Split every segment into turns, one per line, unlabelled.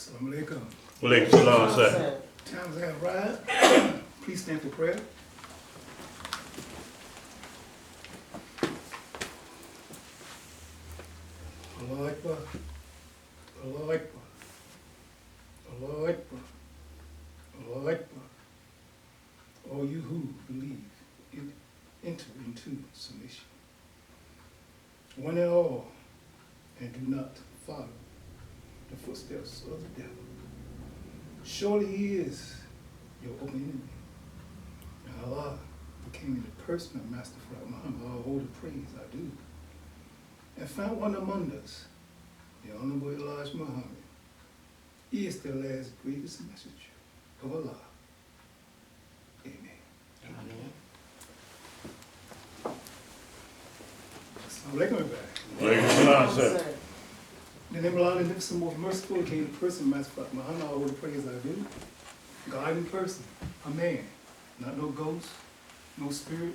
Assalamu alaikum.
Walaikum salam, sir.
Times have arrived. Please stand for prayer. Allahu Akbar. Allahu Akbar. Allahu Akbar. Allahu Akbar. All you who believe, enter into submission. One and all, and do not follow the footsteps of the devil. Surely he is your open enemy. And Allah became in the person of Master Prophet Muhammad, all holy praise I do. And found one among us, the Honorable Elijah Muhammad. He is the last greatest messenger of Allah. Amen.
Amen.
Assalamu alaikum, everybody.
Walaikum salam, sir.
In the name of Allah, the some most merciful, came in person, Master Prophet Muhammad, all the praise I do. God in person, a man, not no ghost, no spirit,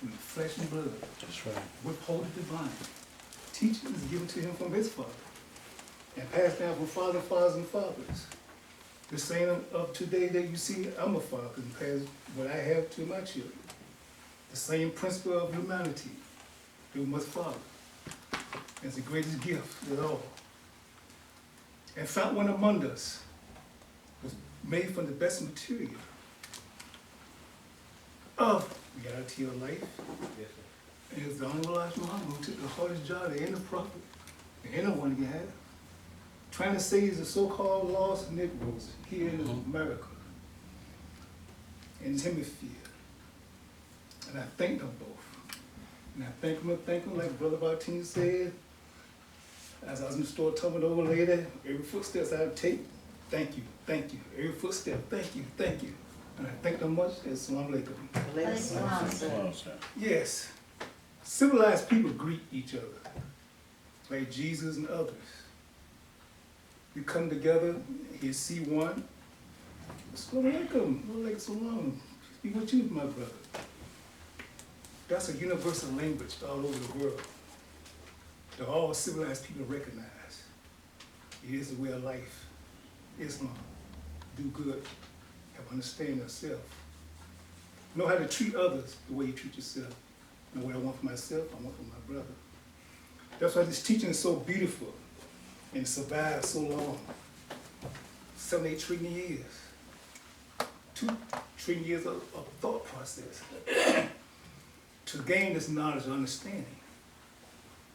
in flesh and blood.
That's right.
Withholding divine. Teaching is given to him from his Father, and passed down from fathers and fathers. The saying of today that you see, I'm a father, and pass what I have to my children. The same principle of humanity that we must follow. It's the greatest gift of all. And found one among us, was made from the best material of reality of life. And it's the Honorable Elijah Muhammad who took the hardest job that any prophet and anyone can have, trying to save the so-called lost Negroes here in America, in Timothy. And I thank them both. And I thank them like Brother Br.Hakeem said, as I was in the store talking to the old lady, every footstep I take, thank you, thank you. Every footstep, thank you, thank you. And I thank them much. Assalamu alaikum.
Walaikum salam, sir.
Yes, civilized people greet each other, like Jesus and others. We come together, you see one. Assalamu alaikum, walaikum salam. Be with you, my brother. That's a universal language all over the world that all civilized people recognize. It is the way of life. Islam. Do good. Have understanding of self. Know how to treat others the way you treat yourself. Know what I want for myself, I want for my brother. That's why this teaching is so beautiful and survived so long. 7-8 trillion years. 2 trillion years of thought process to gain this knowledge and understanding.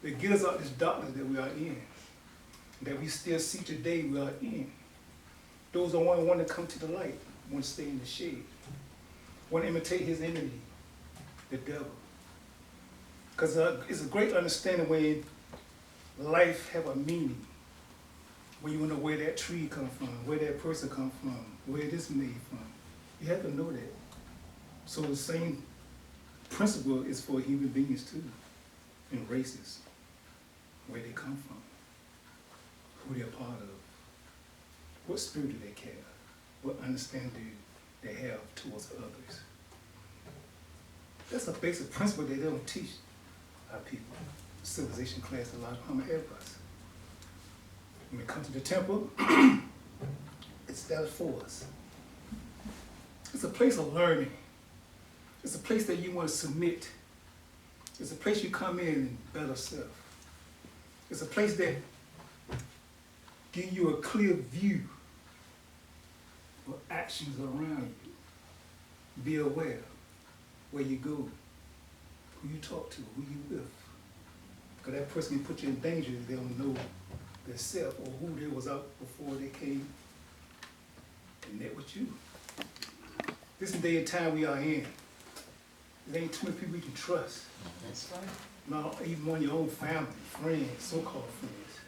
That get us out this darkness that we are in, that we still see today we are in. Those that want to come to the light, want to stay in the shade, want to imitate his enemy, the devil. Because it's a great understanding when life have a meaning, when you want to know where that tree come from, where that person come from, where this made from. You have to know that. So the same principle is for human beings too, and races, where they come from, who they're part of, what spirit do they carry, what understanding do they have towards others. That's a basic principle that they don't teach our people. Civilization class a lot of Muhammad have us. When we come to the temple, it's there for us. It's a place of learning. It's a place that you want to submit. It's a place you come in and better self. It's a place that gives you a clear view of actions around you. Be aware where you go, who you talk to, who you with. Because that person can put you in danger if they don't know themselves or who they was out before they came and met with you. This is the day and time we are in. There ain't too many people you can trust.
That's right.
Not even one of your own family, friends, so-called friends.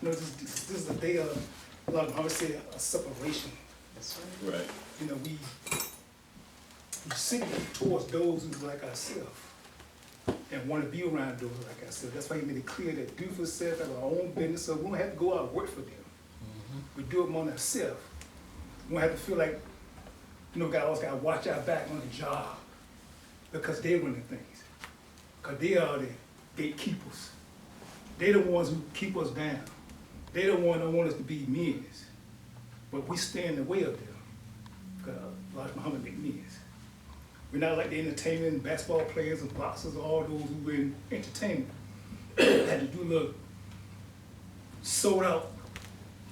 You know, this is a day of, a lot of them always say, a separation.
That's right.
Right.
You know, we seek towards those who's like ourselves and want to be around those like ourselves. That's why he made it clear that do for self, have our own business, so we don't have to go out and work for them. We do it on ourselves. We don't have to feel like, you know, God always got to watch our back on the job because they run the things. Because they are the gatekeepers. They're the ones who keep us down. They're the ones that want us to be men. But we stand in the way of them. Because Elijah Muhammad make means. We're not like the entertainment, basketball players and boxers, all those who were in entertainment. Had to do little sold out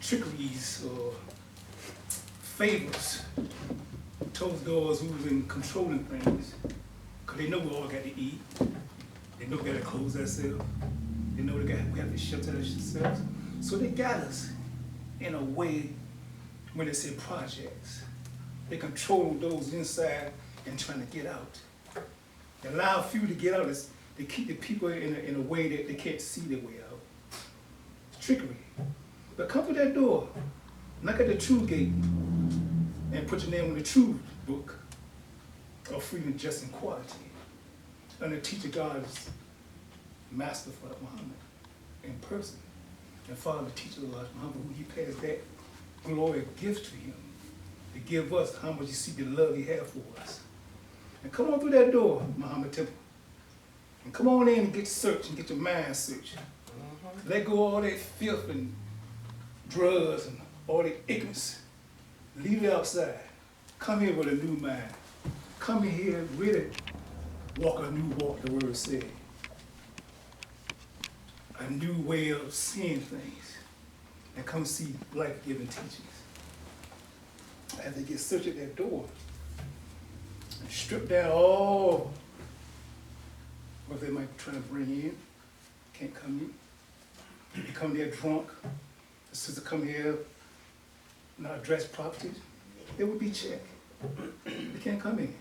trickeries or favors towards those who was in controlling things. Because they know we all got to eat. They know we got to clothe ourselves. They know we have to shelter ourselves. So they got us in a way when they say projects. They control those inside and trying to get out. They allow a few to get out. They keep the people in a way that they can't see their way out. It's trickery. But come through that door, knock at the true gate, and put your name on the true book of freedom, justice, and quality. And the teacher God's master for Muhammad in person. And follow the teacher of Muhammad, who he passed that glory gift to him. To give us how much you see the love he had for us. And come on through that door, Muhammad Temple. And come on in and get searched and get your mind searched. Let go of all that filth and drugs and all that ignorance. Leave it outside. Come here with a new mind. Come in here and really walk a new walk, the word said. A new way of seeing things. And come see life-giving teachings. As they get searched at that door, and strip down all what they might try to bring in, can't come in. You come there drunk, the sister come here, not dressed properly, they would be checked. They can't come in.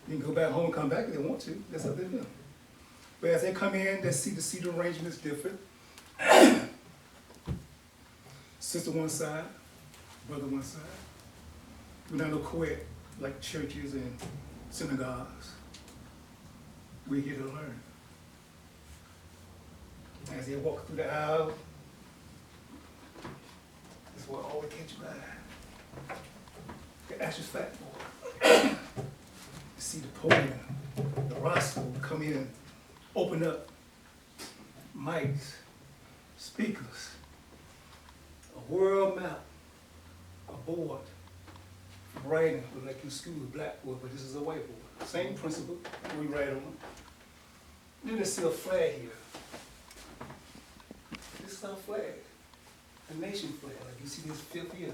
You can go back home and come back if they want to, that's up to them. But as they come in, they see the seat arrangement is different. Sister one side, brother one side. We're not no co-ed like churches and synagogues. We're here to learn. As they walk through the aisle, that's what always catch your eye. The Ashes Fat Boy. You see the podium, the roster will come in, open up mics, speakers, a world map, a board. Writing was like in school, blackboard, but this is a whiteboard. Same principle, we write on. Then they see a flag here. This is our flag, a nation flag. Like you see this fifth year,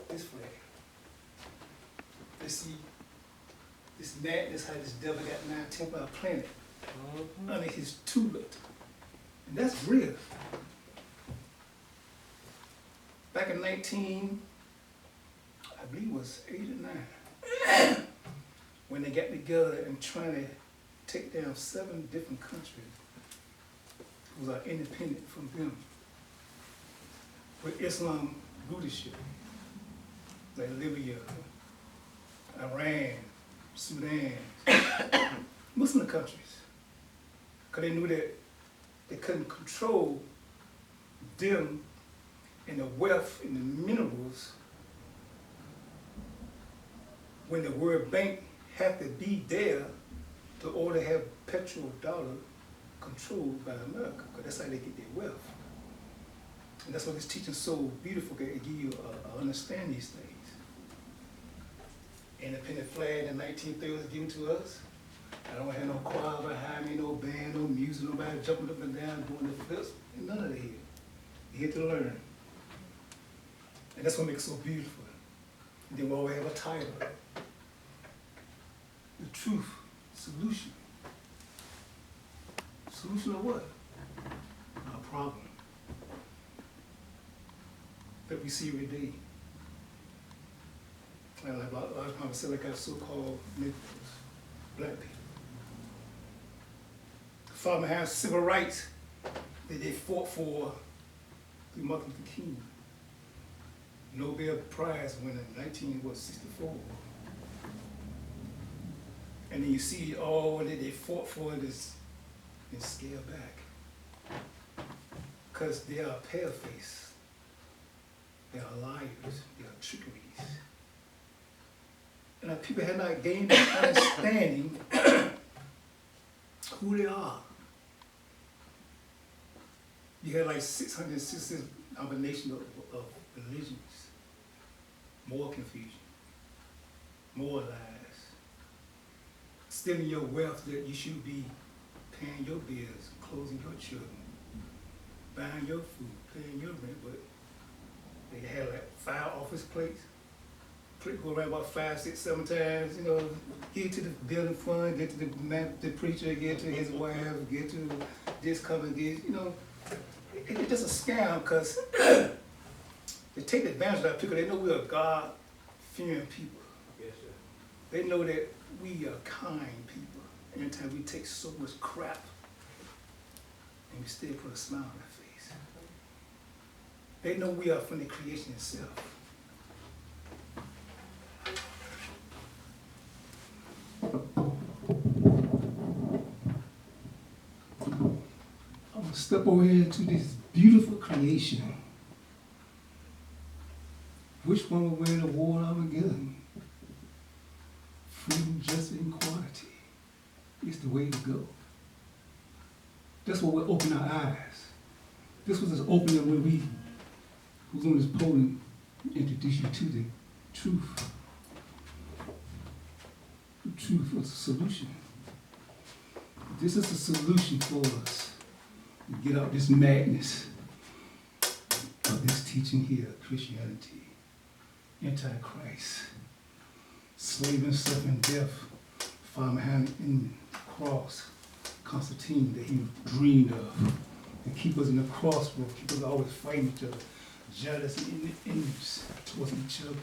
this flag. They see this madness, how this devil got 9/10 of our planet under his tulip. And that's real. Back in I believe it was 8 or 9, when they got together and trying to take down 7 different countries who was independent from them with Islam leadership, like Libya, Iran, Sudan, Muslim countries, because they knew that they couldn't control them and the wealth and the minerals when the World Bank had to be there to order to have petrodollar controlled by America, because that's how they get their wealth. And that's why this teaching is so beautiful, that it give you a understand these things. Independent flag in the 1930s was given to us. I don't have no choir behind me, no band, no music, nobody jumping up and down doing the flips, none of that here. You're here to learn. And that's what makes it so beautiful. And then we always have a title. The truth, solution. Solution of what? Our problem that we see every day. And like a lot of times say, like our so-called Negroes, black people. Far behind civil rights that they fought for through Martin Luther King. Nobel Prize winner in 1964. And then you see all that they fought for this and scale back. Because they are pale-faced. They are liars. They are trickeries. And our people have not gained an understanding who they are. You had like 666 denominations of religions. more confusion, more lies, stealing your wealth that you should be paying your bills, clothing your children, buying your food, paying your rent, but they had like 5 office plates. Go around about 5, 6, 7 times, get to the building fund, get to the preacher, get to his wife, get to this company, this, it's just a scam because they take advantage of that people. They know we're a God-fearing people.
Yes, sir.
They know that we are kind people. Every time we take so much crap and we still put a smile on our face. They know we are from the creation itself. I'm gonna step over here to this beautiful creation. Which one will win the war Armageddon? Freedom, justice, and equality is the way to go. That's what will open our eyes. This was just opening when we was on this podium introduce you to the truth. The truth was a solution. This is a solution for us to get out this madness of this teaching here, Christianity, Antichrist, slave and suffering death, far behind in the cross, Constantine that he dreamed of, to keep us in the crossroads, keep us always fighting each other, jealousy and envious towards each other.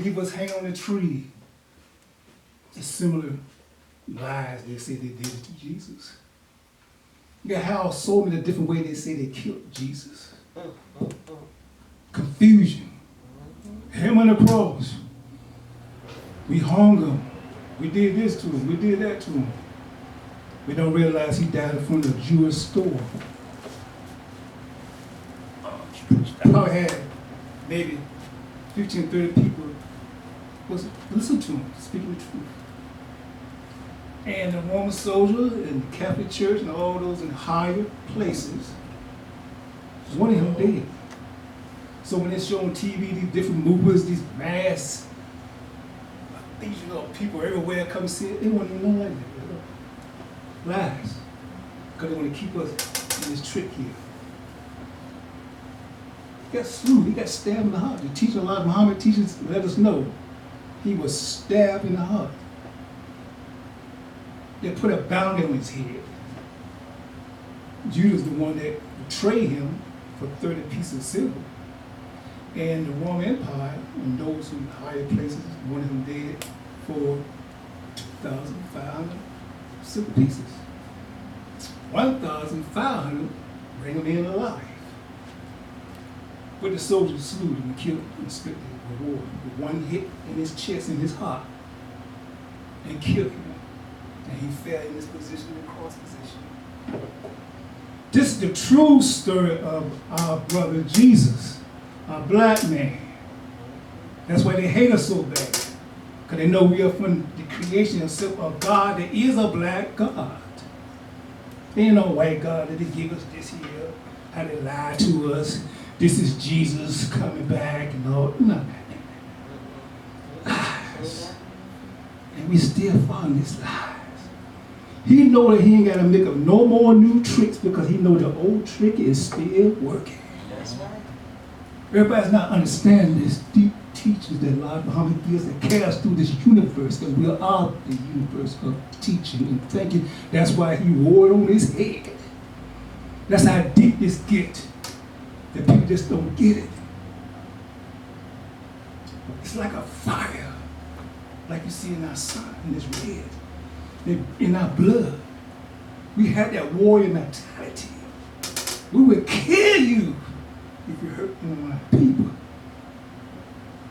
Leave us hang on a tree. It's similar lies they say they did it to Jesus. You got how so many different ways they say they killed Jesus. Confusion. Him on the cross. We hung him. We did this to him. We did that to him. We don't realize he died in front of a Jewish store. Probably had maybe 15, 30 people listen to him, speaking the truth. And the Roman soldier and the Catholic Church and all those in higher places wanted him dead. So when they show on TV these different movements, these mass things, people everywhere come see it, they want to know like that. Lies. Because they want to keep us in this trick here. He got slew, he got stabbed in the heart. The teacher, a lot of Muhammad teachers let us know he was stabbed in the heart. They put a bounty on his head. Judas, the one that betrayed him for 30 pieces of silver. And the Roman Empire and those in higher places wanted him dead for 2,500 silver pieces. 1,500 bring him in alive. But the soldiers slew him and killed him and split the reward with one hit in his chest and his heart and killed him. And he fell in this position, in the cross position. This is the true story of our brother Jesus, our black man. That's why they hate us so bad. Because they know we are from the creation of God that is a black God. There ain't no white God that they give us this here, how they lie to us. This is Jesus coming back and all. No. Lies. And we still following these lies. He know that he ain't got to make up no more new tricks because he know the old trick is still working.
That's right.
Everybody's not understanding this deep teachings that Allah Muhammad gives that carry us through this universe, that we are the universe of teaching and thinking. That's why he wore it on his head. That's how deep this gets. That people just don't get it. It's like a fire, like you see in our sun, in this red. In our blood, we have that warrior mentality. We will kill you if you hurt one of my people.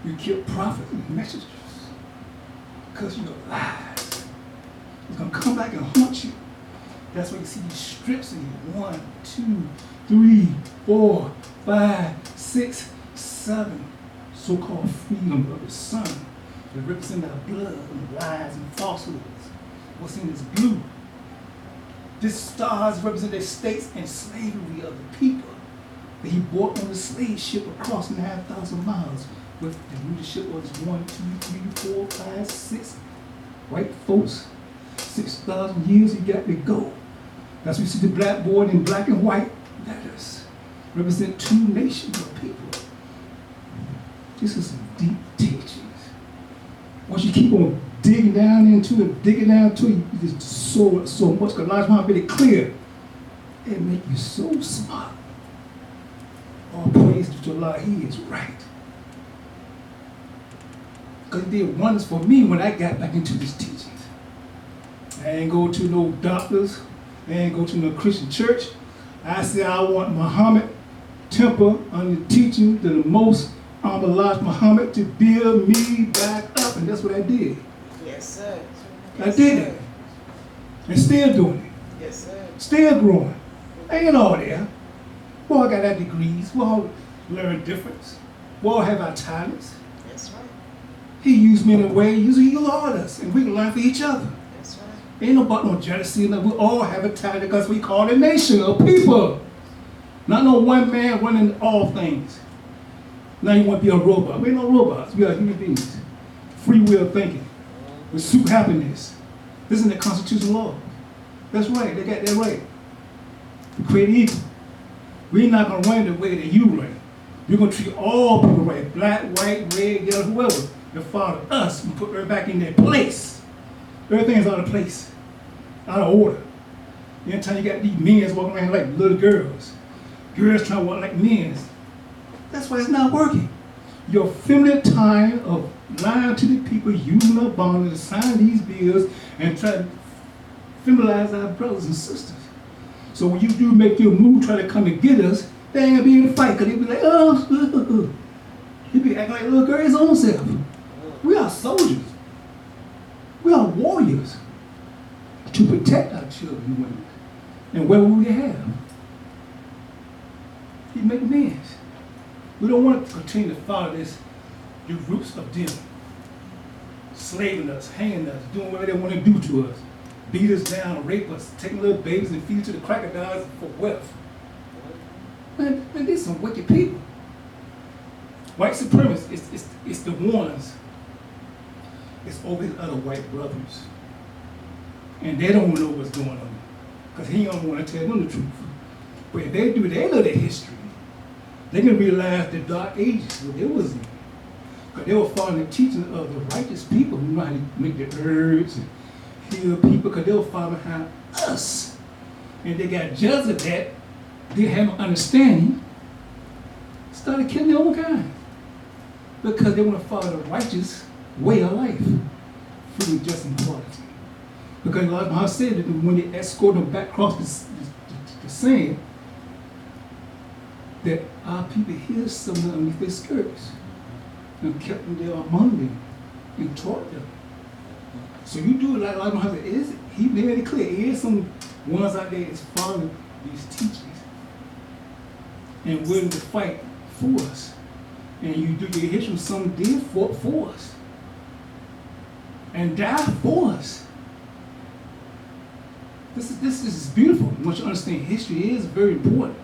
We kill prophets and messengers because you're lies. It's gonna come back and haunt you. That's why you see these strips in here. 1, 2, 3, 4, 5, 6, 7. So-called freedom of the sun that represent our blood and lies and falsehoods. What's in this blue? This stars represent the states and slavery of the people that he brought on the slave ship across 9,000 miles with the leadership of 1, 2, 3, 4, 5, 6 white folks, 6,000 years he got to go. That's why we see the blackboard in black and white letters represent 2 nations of people. This is some deep teachings. Once you keep on digging down into it, you just so much, because Elijah Muhammad made it clear. It make you so smart. All praise to Allah, he is right. Because he did wonders for me when I got back into these teachings. I ain't go to no doctors, I ain't go to no Christian church. I said I want Muhammad temple under the teaching of the most Elijah Muhammad to build me back up, and that's what I did.
Yes, sir.
I did it. And still doing it.
Yes, sir.
Still growing. I ain't all there. We all got our degrees. We all learn difference. We all have our talents.
That's right.
He used me in a way, he used all of us, and we can learn for each other.
That's right.
Ain't no jealousy. We all have a talent because we call a nation of people. Not no one man running all things. Now you want to be a robot. We ain't no robots. We are human beings. Free will thinking. With super happiness. This is the Constitution law. That's right. They got that right. We create equal. We're not going to run the way that you run. We're going to treat all people right. Black, white, red, yellow, whoever. And follow us and put everybody back in their place. Everything's out of place. Out of order. Anytime you got these men walking around like little girls. Girls trying to walk like men. That's why it's not working. Your feminine time of lying to the people, using our bond to sign these bills and try to feminize our brothers and sisters. So when you do make your move, try to come and get us, they ain't gonna be in the fight, because they be like, oh, he be acting like a little girl his own self. We are soldiers. We are warriors to protect our children and women. And where will we have? He make amends. We don't want to continue to follow the roots of them, slaving us, hanging us, doing whatever they want to do to us, beat us down, rape us, taking little babies and feed to the crocodiles for wealth. Man, these some wicked people. White supremacists, it's the ones. It's over his other white brothers. And they don't know what's going on. Because he don't want to tell them the truth. But if they do, they know their history. They can realize the dark ages what it was in. Because they were following the teaching of the righteous people who know how to make the herbs and heal people, because they were following behind us. And they got jealous of that. They had no understanding. Started killing their own kind. Because they want to follow the righteous way of life. Free, just, and equality. Because like I said, that when they escorted them back across the sand, that our people hid something underneath their skirts and kept them there among them and taught them. So you do it like Muhammad is. He made it clear. There is some ones out there that's following these teachings and willing to fight for us. And you do your history, some did for us and died for us. This is beautiful. Once you understand history is very important.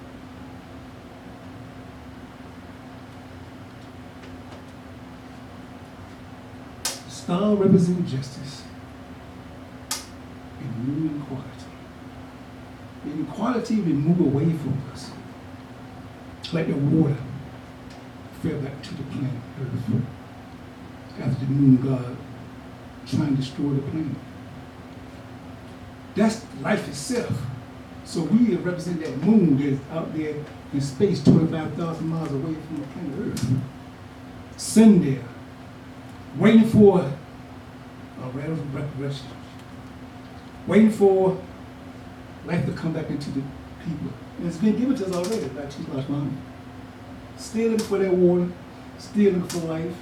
Star represents justice and human equality. Inequality will move away from us, like the water fell back to the planet Earth after the moon god trying to destroy the planet. That's life itself. So we represent that moon that's out there in space 25,000 miles away from the planet Earth. Sitting there, waiting for a resurrection, waiting for life to come back into the people. And it's been given to us already by Jesus Muhammad. Still looking for that water, still looking for life,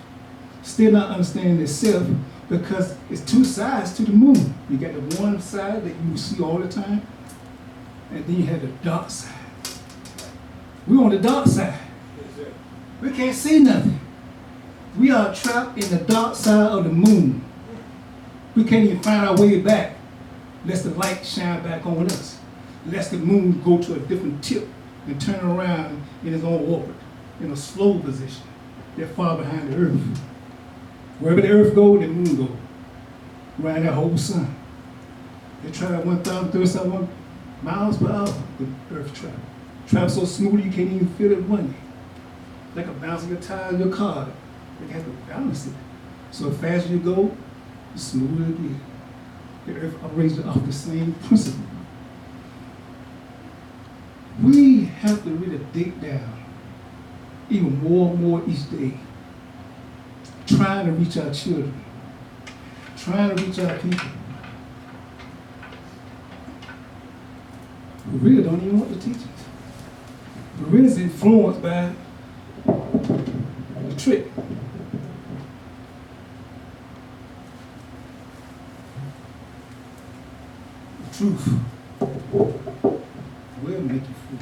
still not understanding itself, because it's 2 sides to the moon. You got the one side that you see all the time, and then you have the dark side. We're on the dark side. We can't see nothing. We are trapped in the dark side of the moon. We can't even find our way back unless the light shine back on us. Unless the moon go to a different tip and turn around in its own orbit, in a slow position. They're far behind the earth. Wherever the earth goes, the moon goes. Around that whole sun. They travel 1,037 miles per hour with earth travel. Travel so smoothly you can't even feel it running. Like a bounce of your tire in your car. They have to balance it. So the faster you go, the smoother it is. The earth operates off the same principle. We have to really dig down even more and more each day, trying to reach our children, trying to reach our people. We really don't even want to teach it. We really is influenced by the trick. The truth will make you free.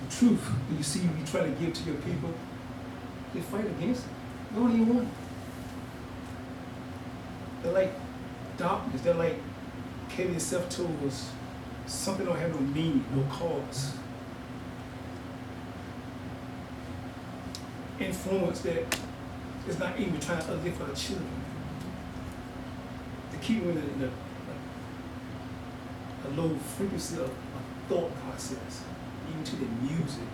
The truth that you see you try to give to your people, they fight against it. They don't even want it. They're like darkness. They're like Katie itself told us, something don't have no meaning, no cause. Influence that is not even trying to uplift our children. To keep them in a low frequency of thought process, even to the music,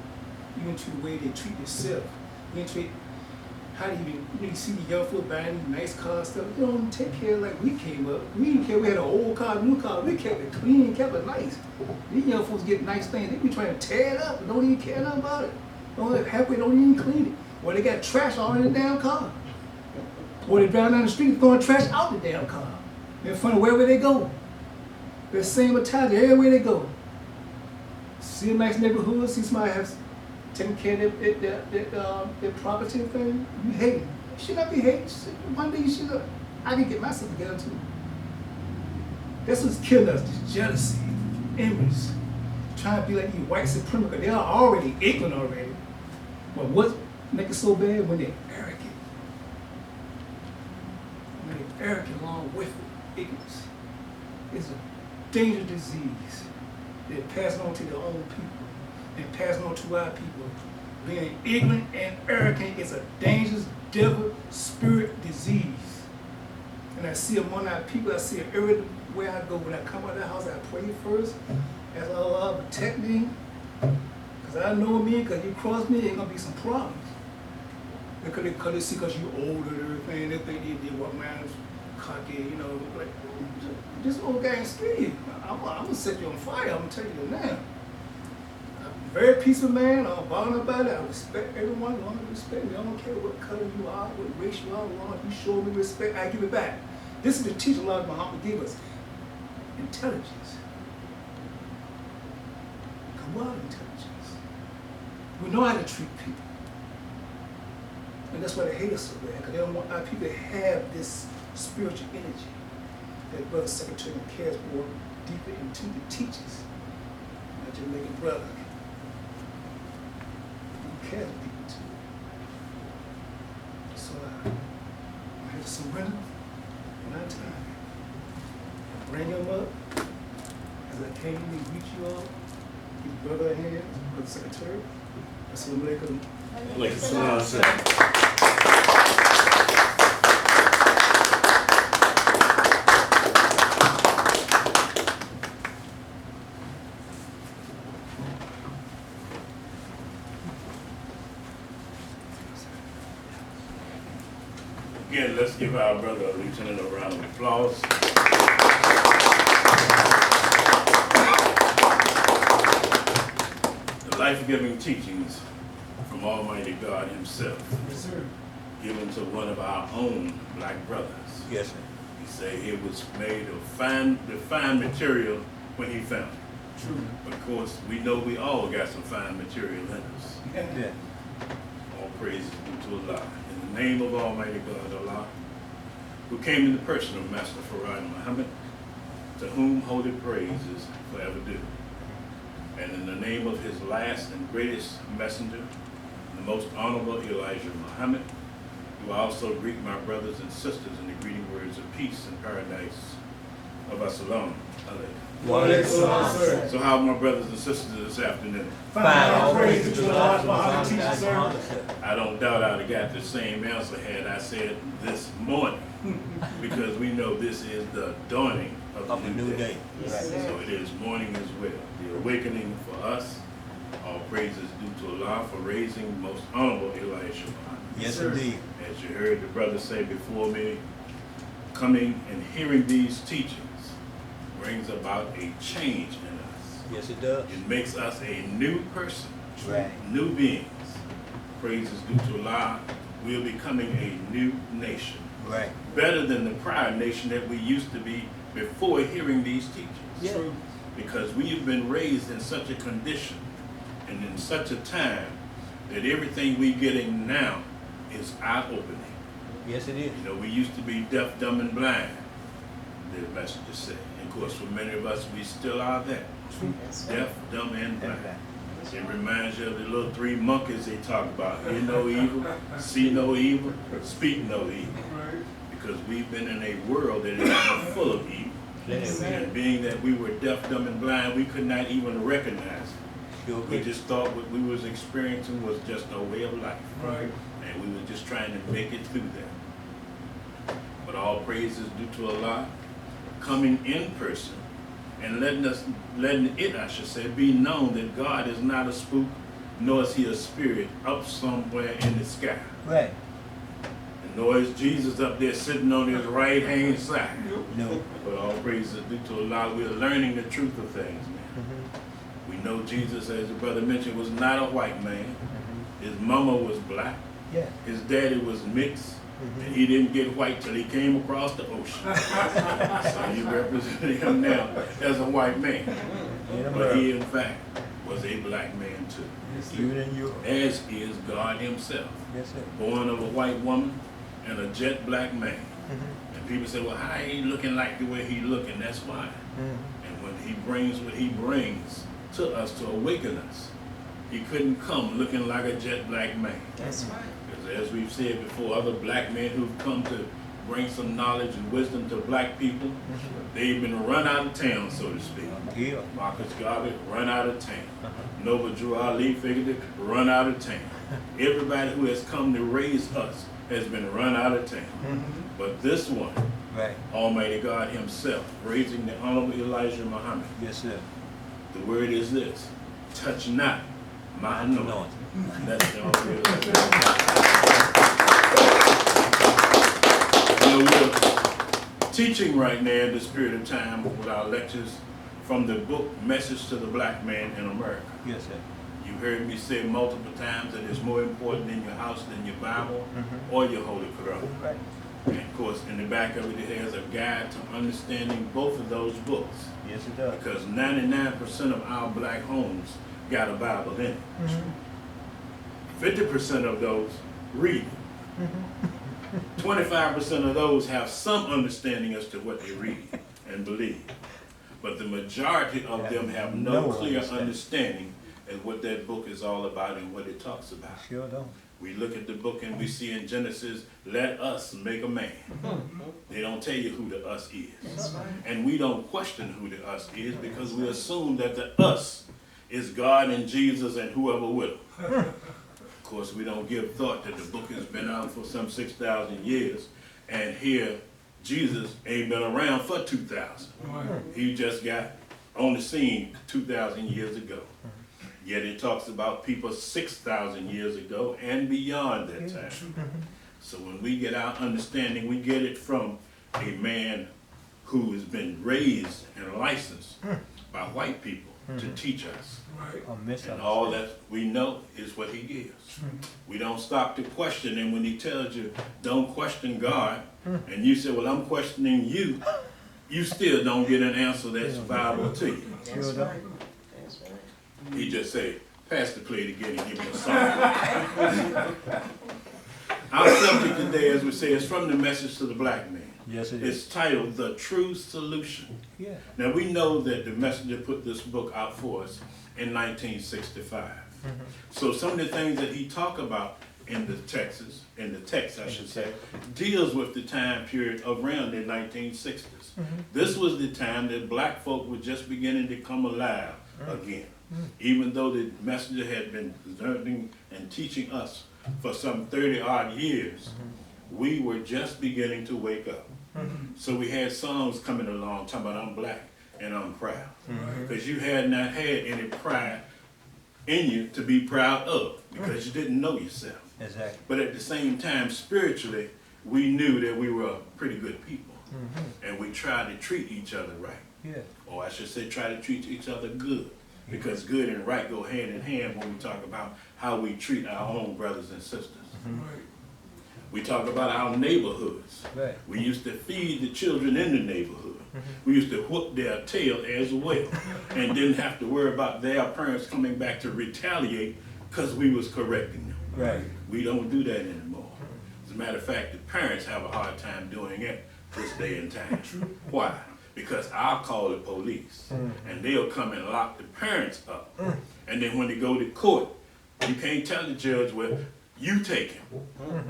even to the way they treat themselves, even to how they even, you see the young folks buying these nice cars stuff. They don't take care of like we came up. We didn't care. We had an old car, new car. We kept it clean and kept it nice. These young folks get nice things. They be trying to tear it up and don't even care nothing about it. Halfway don't even clean it. Or they got trash all in the damn car. Or they drive down the street throwing trash out the damn car. In front of wherever they go. The same Italian everywhere they go. See a nice neighborhood, see somebody has taking care of their property and thing, you hate it. You should not be hating. One day you should I can get myself together too. That's what's killing us, this jealousy, envy, trying to be like these white supremacists. They are already ignorant already. But what makes it so bad? When they're arrogant. When they're arrogant along with ignorance. It's a dangerous disease. They're passing on to their own people and passing on to our people. Being ignorant and arrogant is a dangerous devil spirit disease. And I see among our people, I see it everywhere I go. When I come out of the house, I pray first. Ask Allah to protect me. Because I know me, because you cross me, ain't going to be some problems. Because they see because you're older and everything, they think they did what man's cocky, you know. Like, this old guy ain't scared. I'm going to set you on fire, I'm going to tell you that now. I'm a very peaceful man, I'm bothered about it. I respect everyone, as long as you respect me. I don't care what color you are, what race you are, as long as you show me respect, I give it back. This is the teaching Allah Muhammad gave us. Intelligence. Kamala intelligence. We know how to treat people. And that's why they hate us so bad, because they don't want our people to have this spiritual energy that Brother Secretary cares more deeply into the teachers. My Jamaican brother. He cares deeply too. So I have to surrender in our time. And bring him up as I came in to greet you all. His brother here, Brother Secretary. Assalamu alaikum.
Like Salam said. Again, let's give our brother Lieutenant a round of applause. The life-giving teachings from Almighty God Himself,
Yes, sir.
given to one of our own black brothers.
Yes, sir.
He said it was made of fine material when he found it.
True.
Of course, we know we all got some fine material in us.
Yeah.
All praises due to Allah. In the name of Almighty God, Allah, who came in the person of Master Farad Muhammad, to whom holy praise is forever due. And in the name of his last and greatest messenger, the most honorable Elijah Muhammad, who also greet my brothers and sisters in the greeting words of peace and paradise of Assalamu alaikum.
Wa alaikum salam, sir.
So how are my brothers and sisters this afternoon?
Fine, all praise to Allah.
Muhammad teaches, sir.
I don't doubt I'd have got the same answer had I said this morning, because we know this is the dawning of
Of
the
a new day.
Yes, sir.
So it is morning as well. The awakening for us, all praises due to Allah for raising most honorable Elijah Muhammad.
Yes,
Sir.
indeed.
As you heard the brother say before me, coming and hearing these teachings brings about a change in us.
Yes, it does.
It makes us a new person,
Right.
new beings. Praises due to Allah, we are becoming a new nation.
Right.
Better than the prior nation that we used to be before hearing these teachings.
Yeah.
True.
Because we have been raised in such a condition and in such a time that everything we're getting now is eye-opening.
Yes, it is.
You know, we used to be deaf, dumb, and blind, the messenger said. And of course, for many of us, we still are that.
That's right.
Deaf, dumb, and blind.
That's
It
right.
reminds you of the little three monkeys they talk about. Hear no evil, see no evil, speak no evil.
Right.
Because we've been in a world that is full of evil.
Yes, sir.
And being that we were deaf, dumb, and blind, we could not even recognize it.
Sure
We
good.
just thought what we was experiencing was just a way of life.
Right.
And we were just trying to make it through that. But all praise is due to Allah, coming in person and letting it, I should say, be known that God is not a spook, nor is he a spirit up somewhere in the sky.
Right.
And nor is Jesus up there sitting on his right hand side.
No.
But all praise is due to Allah. We're learning the truth of things, man.
Mm-hmm.
We know Jesus, as the brother mentioned, was not a white man.
Mm-hmm.
His mama was black.
Yeah.
His daddy was mixed.
Mm-hmm.
And he didn't get white till he came across the ocean. So he represented him now as a white man.
In
But
America.
he, in fact, was a black man too.
Even in Europe.
As is God himself.
Yes, sir.
Born of a white woman and a jet black man.
Mm-hmm.
And people say, well, how he looking like the way he looking? That's why.
Mm-hmm.
And when he brings what he brings to us to awaken us, he couldn't come looking like a jet black man.
That's right.
Because as we've said before, other black men who've come to bring some knowledge and wisdom to black people, they've been run out of town, so to speak.
Yeah.
Marcus Garvey, run out of town. Nova Drew Ali figured it, run out of town. Everybody who has come to raise us has been run out of town. But this one,
Right.
Almighty God himself, raising the Honorable Elijah Muhammad,
Yes, sir.
the word is this: touch not my anointing.
Anointing.
That's the only way. We're teaching right now in the spirit of time with our lectures from the book Message to the Black Man in America.
Yes, sir.
You heard me say multiple times that it's more important in your house than your Bible
Mhm.
or your Holy Quran.
Right.
And of course, in the back of it, it has a guide to understanding both of those books.
Yes, it does.
Because 99% of our black homes got a Bible in it. 50% of those read it. 25% of those have some understanding as to what they read and believe. But the majority of them have no clear understanding of what that book is all about and what it talks about.
Sure don't.
We look at the book and we see in Genesis, let us make a man. They don't tell you who the us is.
That's right.
And we don't question who the us is because we assume that the us is God and Jesus and whoever will. Of course, we don't give thought that the book has been out for some 6,000 years, and here Jesus ain't been around for 2,000. He just got on the scene 2,000 years ago. Yet it talks about people 6,000 years ago and beyond that time. So when we get our understanding, we get it from a man who has been raised and licensed by white people to teach us.
Right.
And all that we know is what he gives. We don't stop to question him when he tells you, don't question God. And you say, well, I'm questioning you. You still don't get an answer that's viable to you.
That's
Sure don't.
right. That's right.
He just say, pass the plate again and give me a song. Our subject today, as we say, is from the Message to the Black Man.
Yes, it is.
It's titled The True Solution.
Yeah.
Now we know that the messenger put this book out for us in 1965. So some of the things that he talked about in the text, I should say, deals with the time period around the 1960s. This was the time that black folk were just beginning to come alive again. Even though the messenger had been learning and teaching us for some 30-odd years, we were just beginning to wake up. So we had songs coming along talking about I'm black and I'm proud. Because you had not had any pride in you to be proud of, because you didn't know yourself.
Exactly.
But at the same time, spiritually, we knew that we were pretty good people. And we tried to treat each other right.
Yeah.
Or I should say try to treat each other good. Because good and right go hand in hand when we talk about how we treat our own brothers and sisters. We talk about our neighborhoods.
Right.
We used to feed the children in the neighborhood. We used to whoop their tail as well. And didn't have to worry about their parents coming back to retaliate because we was correcting them.
Right.
We don't do that anymore. As a matter of fact, the parents have a hard time doing it this day and time. Why? Because I'll call the police and they'll come and lock the parents up. And then when they go to court, you can't tell the judge, well, you take him.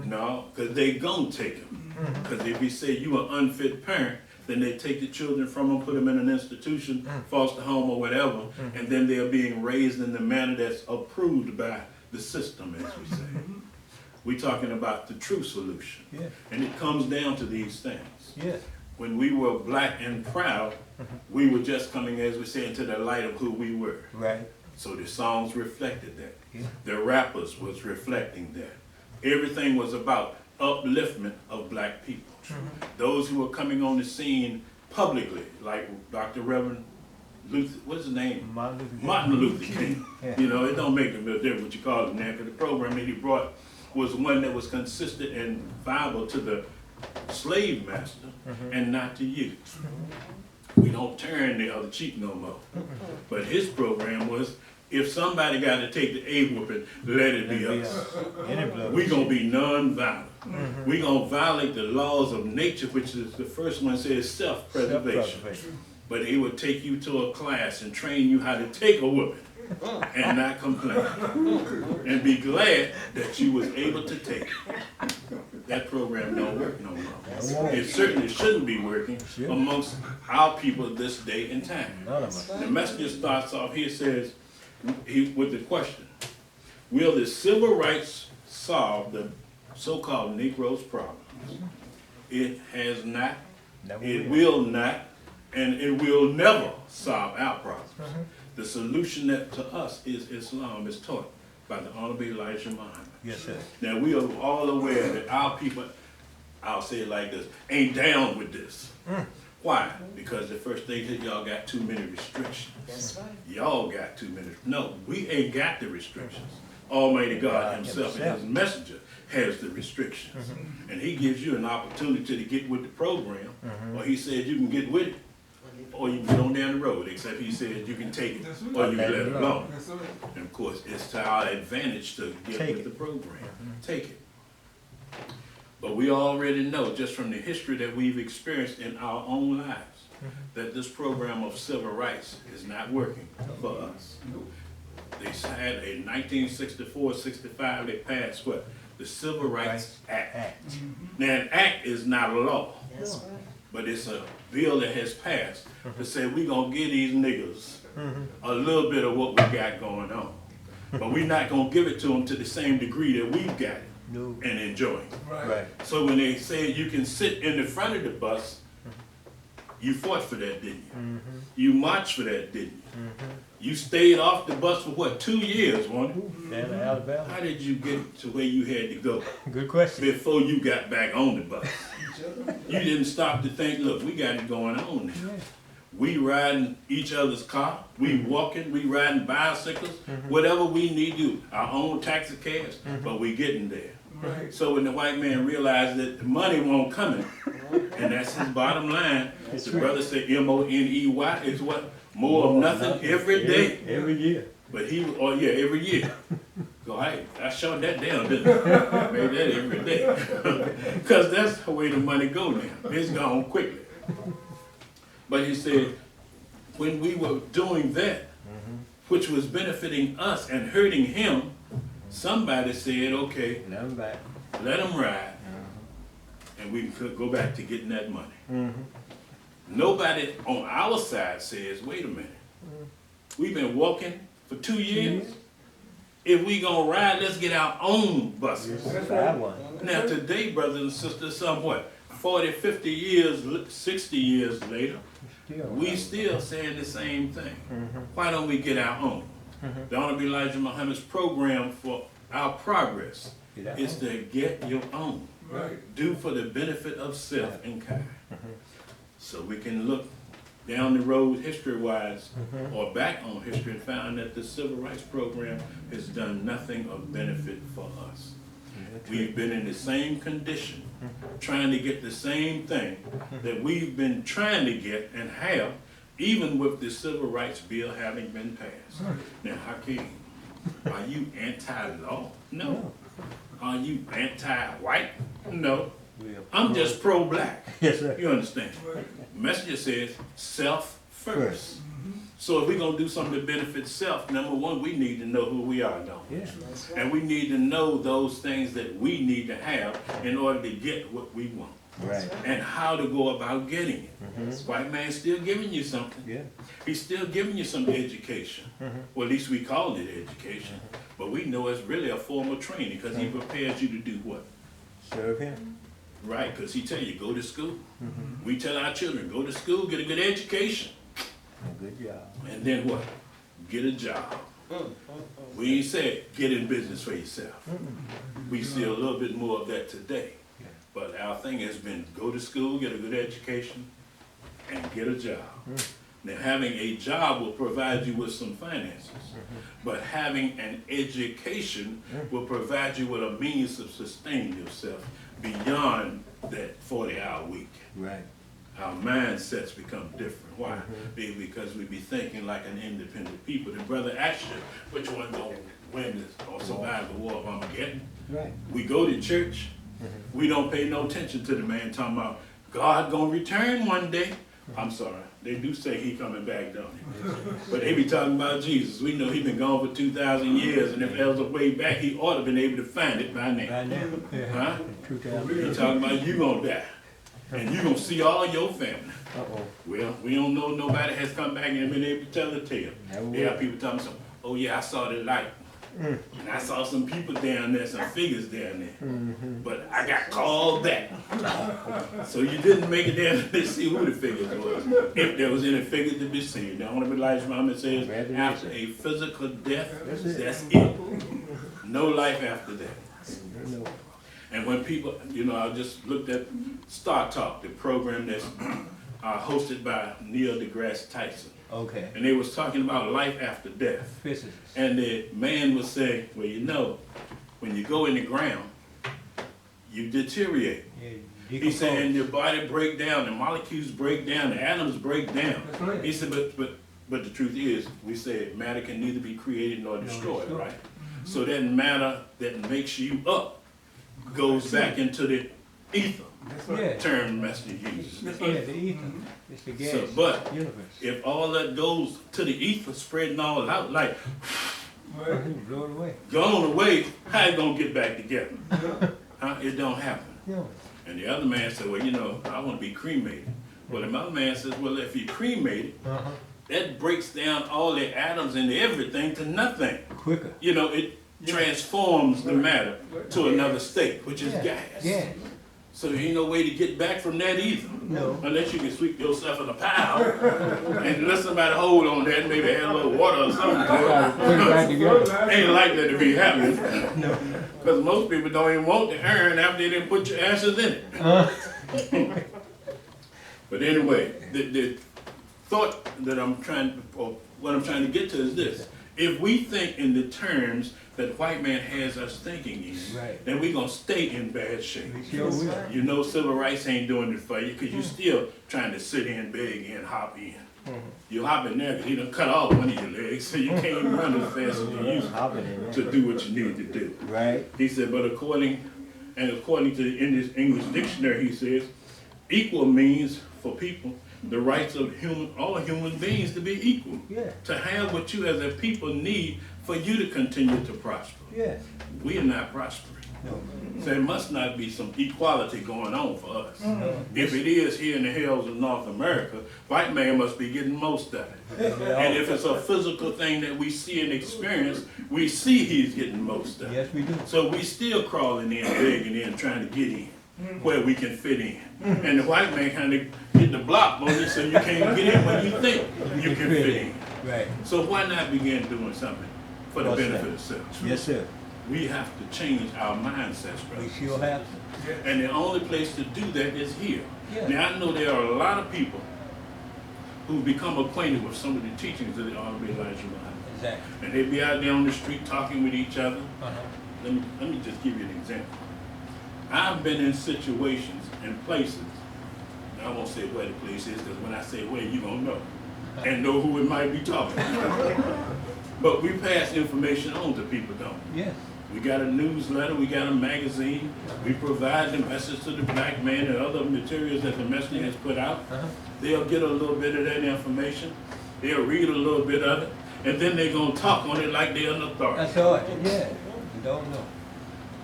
No, because they gonna take him. Because if you say you an unfit parent, then they take the children from them, put them in an institution, foster home or whatever, and then they're being raised in the manner that's approved by the system, as we say. We're talking about the true solution.
Yeah.
And it comes down to these things.
Yeah.
When we were black and proud, we were just coming, as we say, into the light of who we were.
Right.
So the songs reflected that.
Yeah.
The rappers was reflecting that. Everything was about upliftment of black people. Those who were coming on the scene publicly, like Dr. Reverend Luther, what's his name? Martin Luther King.
Yeah.
You know, it don't make a difference what you call him now, because the program that he brought was one that was consistent and viable to the slave master and not to you. We don't turn the other cheek no more. But his program was, if somebody got to take the A whooping, let it be us. We're going to be non-violent. We're going to violate the laws of nature, which is the first one says self-preservation. But he would take you to a class and train you how to take a whooping and not complain. And be glad that you was able to take it. That program don't work no more. It certainly shouldn't be working amongst our people this day and time.
None of us.
The messenger starts off here, says, with the question, will the civil rights solve the so-called Negro's problems? It has not, it will not, and it will never solve our problems. The solution that to us is Islam, is taught by the Honorable Elijah Muhammad.
Yes, sir.
Now we are all aware that our people, I'll say it like this, ain't down with this. Why? Because the first thing that y'all got too many restrictions.
That's right.
Y'all got too many. No, we ain't got the restrictions. Almighty God himself and his messenger has the restrictions. And he gives you an opportunity to get with the program, or he said you can get with it, or you can get on down the road, except he said you can take it, or you can let it alone. And of course, it's to our advantage to get with the program. Take it. But we already know, just from the history that we've experienced in our own lives, that this program of civil rights is not working for us. They had a 1964-65, they passed what? The Civil Rights Act. Now, an act is not a law,
That's right.
but it's a bill that has passed to say we're going to give these niggas a little bit of what we got going on. But we're not going to give it to them to the same degree that we've got it and enjoying it.
Right.
So when they say you can sit in the front of the bus, you fought for that, didn't you? You marched for that, didn't you? You stayed off the bus for what, 2 years, wasn't it?
Down to Alabama.
How did you get to where you had to go
Good question.
before you got back on the bus? You didn't stop to think, look, we got it going on now. We riding each other's car, we walking, we riding bicycles, whatever we need to do, our own taxi cabs, but we getting there.
Right.
So when the white man realized that the money won't come in, and that's his bottom line, the brother said MONEY is what? More of nothing every day.
Every year.
But he, oh yeah, every year. Go, hey, I shut that down, didn't I? Made that every day. Because that's the way the money go now. It's gone quickly. But he said, when we were doing that, which was benefiting us and hurting him, somebody said, okay,
Now I'm back.
let him ride, and we could go back to getting that money. Nobody on our side says, wait a minute. We've been walking for 2 years? If we gonna ride, let's get our own buses.
Buy one.
Now today, brothers and sisters, somewhat 40, 50 years, 60 years later, we still saying the same thing. Why don't we get our own? The Honorable Elijah Muhammad's program for our progress is to get your own.
Right.
Do for the benefit of self and kind. So we can look down the road history-wise or back on history and find that the Civil Rights Program has done nothing of benefit for us. We've been in the same condition, trying to get the same thing that we've been trying to get and have, even with the Civil Rights Bill having been passed. Now, Hakeem, are you anti-law? No. Are you anti-white? No. I'm just pro-black.
Yes, sir.
You understand? Messenger says self first. So if we're gonna do something to benefit self, number one, we need to know who we are, don't we?
Yeah.
That's right.
And we need to know those things that we need to have in order to get what we want.
Right.
And how to go about getting it. White man's still giving you something.
Yeah.
He's still giving you some education. Well, at least we call it education. But we know it's really a form of training because he prepares you to do what?
Serve him.
Right, because he tell you, go to school. We tell our children, go to school, get a good education.
Good job.
And then what? Get a job. We ain't said get in business for yourself. We see a little bit more of that today. But our thing has been go to school, get a good education, and get a job. Now, having a job will provide you with some finances, but having an education will provide you with a means of sustaining yourself beyond that 40-hour week.
Right.
Our mindsets become different. Why? Because we be thinking like an independent people. The brother asked you, which one gonna win this or survive the war of Armageddon?
Right.
We go to church, we don't pay no attention to the man talking about God gonna return one day. I'm sorry, they do say he coming back, don't they? But they be talking about Jesus. We know he been gone for 2,000 years, and if there was a way back, he ought to have been able to find it by now.
Right now.
Huh?
2000.
He talking about you gonna die, and you gonna see all your family.
Uh-oh.
Well, we don't know nobody has come back and been able to tell the tale.
Never
They have
will.
people telling me, oh yeah, I saw the light. And I saw some people down there, some figures down there. But I got called back. So you didn't make it down to see who the figures was. If there was any figures to be seen. The Honorable Elijah Muhammad says, after a physical death, that's it. No life after that.
No.
And when people, you know, I just looked at Star Talk, the program that's hosted by Neil deGrasse Tyson.
Okay.
And they was talking about life after death.
Physicists.
And the man was saying, well, you know, when you go in the ground, you deteriorate.
Yeah,
He said, and your body break down, the molecules break down, the atoms break down.
That's right.
He said, but the truth is, we said matter can neither be created nor destroyed, right? So that matter that makes you up goes back into the ether.
That's
Yeah.
right.
Term Messenger uses.
That's
Yeah,
right.
the ether. It's the gas
So, but
universe.
if all that goes to the ether, spreading all out, like
Right.
Blow it away.
gone away, how you gonna get back together? Huh? It don't happen.
No.
And the other man said, well, you know, I want to be cremated. Well, the other man says, well, if you cremated, that breaks down all the atoms and everything to nothing.
Quicker.
You know, it transforms the matter to another state, which is gas.
Yeah.
So there ain't no way to get back from that either.
No.
Unless you can sweep yourself in a pile and let somebody hold on that and maybe add a little water or something to it.
Put it back together.
Ain't like that to be happening.
No.
Because most people don't even want the urn after they didn't put your ashes in it. But anyway, the thought that what I'm trying to get to is this. If we think in the terms that white man has us thinking in,
Right.
then we're going to stay in bad shape.
We sure will.
You know civil rights ain't doing it for you because you're still trying to sit in, beg in, hop in. You hop in there because he done cut off one of your legs, so you can't even run as fast as you used
Hopping in there.
to do what you need to do.
Right.
He said, but according to the English dictionary, he says, equal means for people the rights of all human beings to be equal.
Yeah.
To have what you as a people need for you to continue to prosper.
Yes.
We are not prospering.
No.
So there must not be some equality going on for us.
No.
If it is here in the hills of North America, white man must be getting most of it. And if it's a physical thing that we see and experience, we see he's getting most of it.
Yes, we do.
So we still crawling in, begging in, trying to get in where we can fit in. And the white man kind of get the block on you so you can't get in where you think you can fit in.
Right.
So why not begin doing something for the
What's
benefit
that?
of self?
Yes, sir.
We have to change our mindsets,
We
brother.
sure have to.
And the only place to do that is here.
Yeah.
Now, I know there are a lot of people who become acquainted with some of the teachings of the Honorable Elijah Muhammad.
Exactly.
And they be out there on the street talking with each other.
Uh-huh.
Let me just give you an example. I've been in situations and places, and I won't say where the place is, because when I say where, you're going to know. And know who it might be talking about. But we pass information on to people, don't we?
Yes.
We got a newsletter, we got a magazine, we provide the message to the black man and other materials that the messenger has put out.
Uh-huh.
They'll get a little bit of that information, they'll read a little bit of it, and then they're going to talk on it like they're an authority.
That's all. Yeah. You don't know.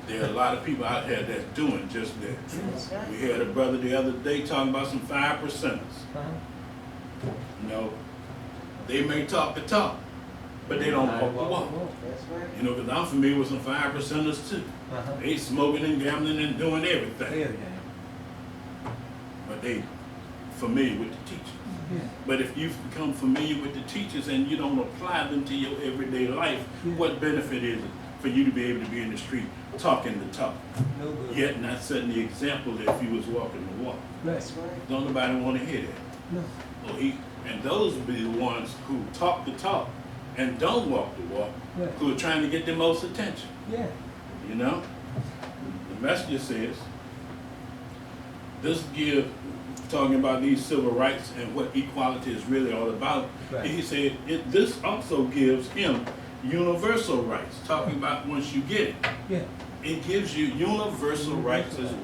There are a lot of people out here that's doing just that.
That's right.
We had a brother the other day talking about some 5%ers.
Uh-huh.
You know, they may talk the talk, but they don't walk the walk.
That's right.
You know, because I'm familiar with some 5%ers too.
Uh-huh.
They smoking and gambling and doing everything.
Everything.
But they familiar with the teachers.
Yeah.
But if you've become familiar with the teachers and you don't apply them to your everyday life,
Yeah.
what benefit is it for you to be able to be in the street talking the talk,
No good.
yet not setting the example that if you was walking the walk?
Right.
That's right.
Don't nobody want to hear that.
No.
And those will be the ones who talk the talk and don't walk the walk,
Right.
who are trying to get the most attention.
Yeah.
You know? The messenger says, this give, talking about these civil rights and what equality is really all about,
Right.
he said, this also gives him universal rights, talking about once you get it.
Yeah.
It gives you universal rights as well.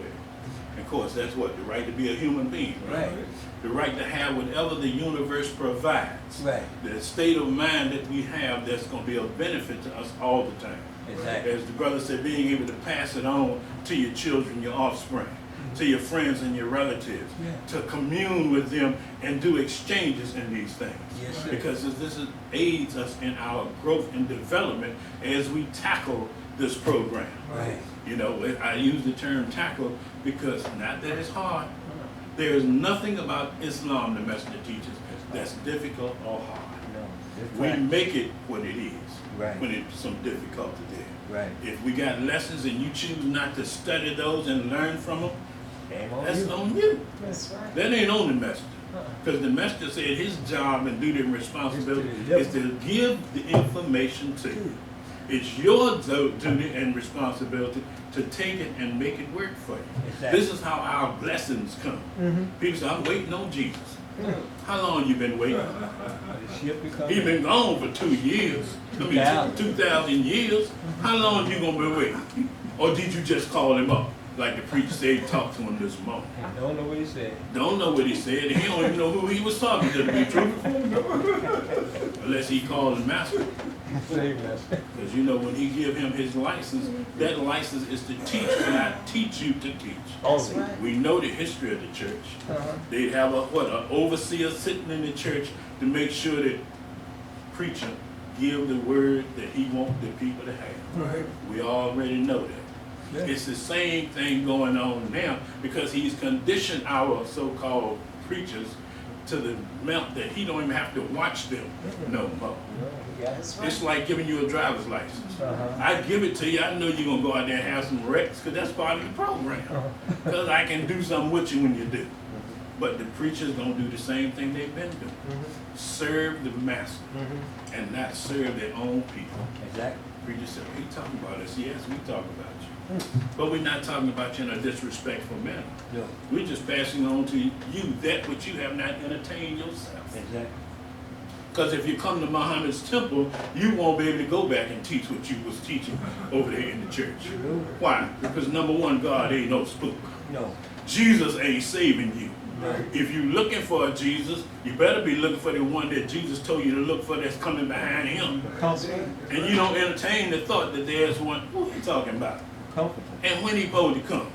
Of course, that's what? The right to be a human being, right?
Right.
The right to have whatever the universe provides.
Right.
The state of mind that we have that's going to be of benefit to us all the time.
Exactly.
As the brother said, being able to pass it on to your children, your offspring, to your friends and your relatives,
Yeah.
to commune with them and do exchanges in these things.
Yes, sir.
Because aids us in our growth and development as we tackle this program.
Right.
You know, I use the term tackle because not that it's hard. There is nothing about Islam, the messenger teaches, that's difficult or hard.
No. That's
We
right.
make it what it is
Right.
when it's some difficulty there.
Right.
If we got lessons and you choose not to study those and learn from them,
Game on
that's
you.
on you.
That's right.
That ain't on the messenger.
Uh-uh.
Because the messenger said his job and duty and responsibility
Is
is
to
to give the information to you. It's your duty and responsibility to take it and make it work for you.
Exactly.
This is how our blessings come.
Mm-hmm.
People say, I'm waiting on Jesus. How long you been waiting?
The ship become.
He been gone for 2 years. I mean,
2,000.
2,000 years. How long you gonna be waiting? Or did you just call him up? Like the preacher said, he talked to him this morning.
Don't know what he said.
Don't know what he said, and he don't even know who he was talking to be truthful. Unless he called him master.
Same master.
Because you know when he give him his license, that license is to teach, and I teach you to teach.
That's right.
We know the history of the church.
Uh-huh.
They'd have an overseer sitting in the church to make sure that preacher give the word that he want the people to have.
Right.
We already know that.
Yeah.
It's the same thing going on now because he's conditioned our so-called preachers to the amount that he don't even have to watch them no more.
No, he got it.
That's right.
It's like giving you a driver's license.
Uh-huh.
I give it to you, I know you're going to go out there and have some wrecks because that's part of the program. Because I can do something with you when you do. But the preachers don't do the same thing they've been doing.
Mm-hmm.
Serve the master
Mm-hmm.
and not serve their own people.
Exactly.
Preacher said, what are you talking about us? Yes, we talk about you. But we're not talking about you in a disrespectful manner.
No.
We're just passing on to you that which you have not entertained yourself.
Exactly.
Because if you come to Muhammad's temple, you won't be able to go back and teach what you was teaching over there in the church.
No.
Why? Because number one, God ain't no spook.
No.
Jesus ain't saving you. If you're looking for a Jesus, you better be looking for the one that Jesus told you to look for that's coming behind him.
Comforter.
And you don't entertain the thought that there's one. Who he talking about?
Comforter.
And when he supposed to come.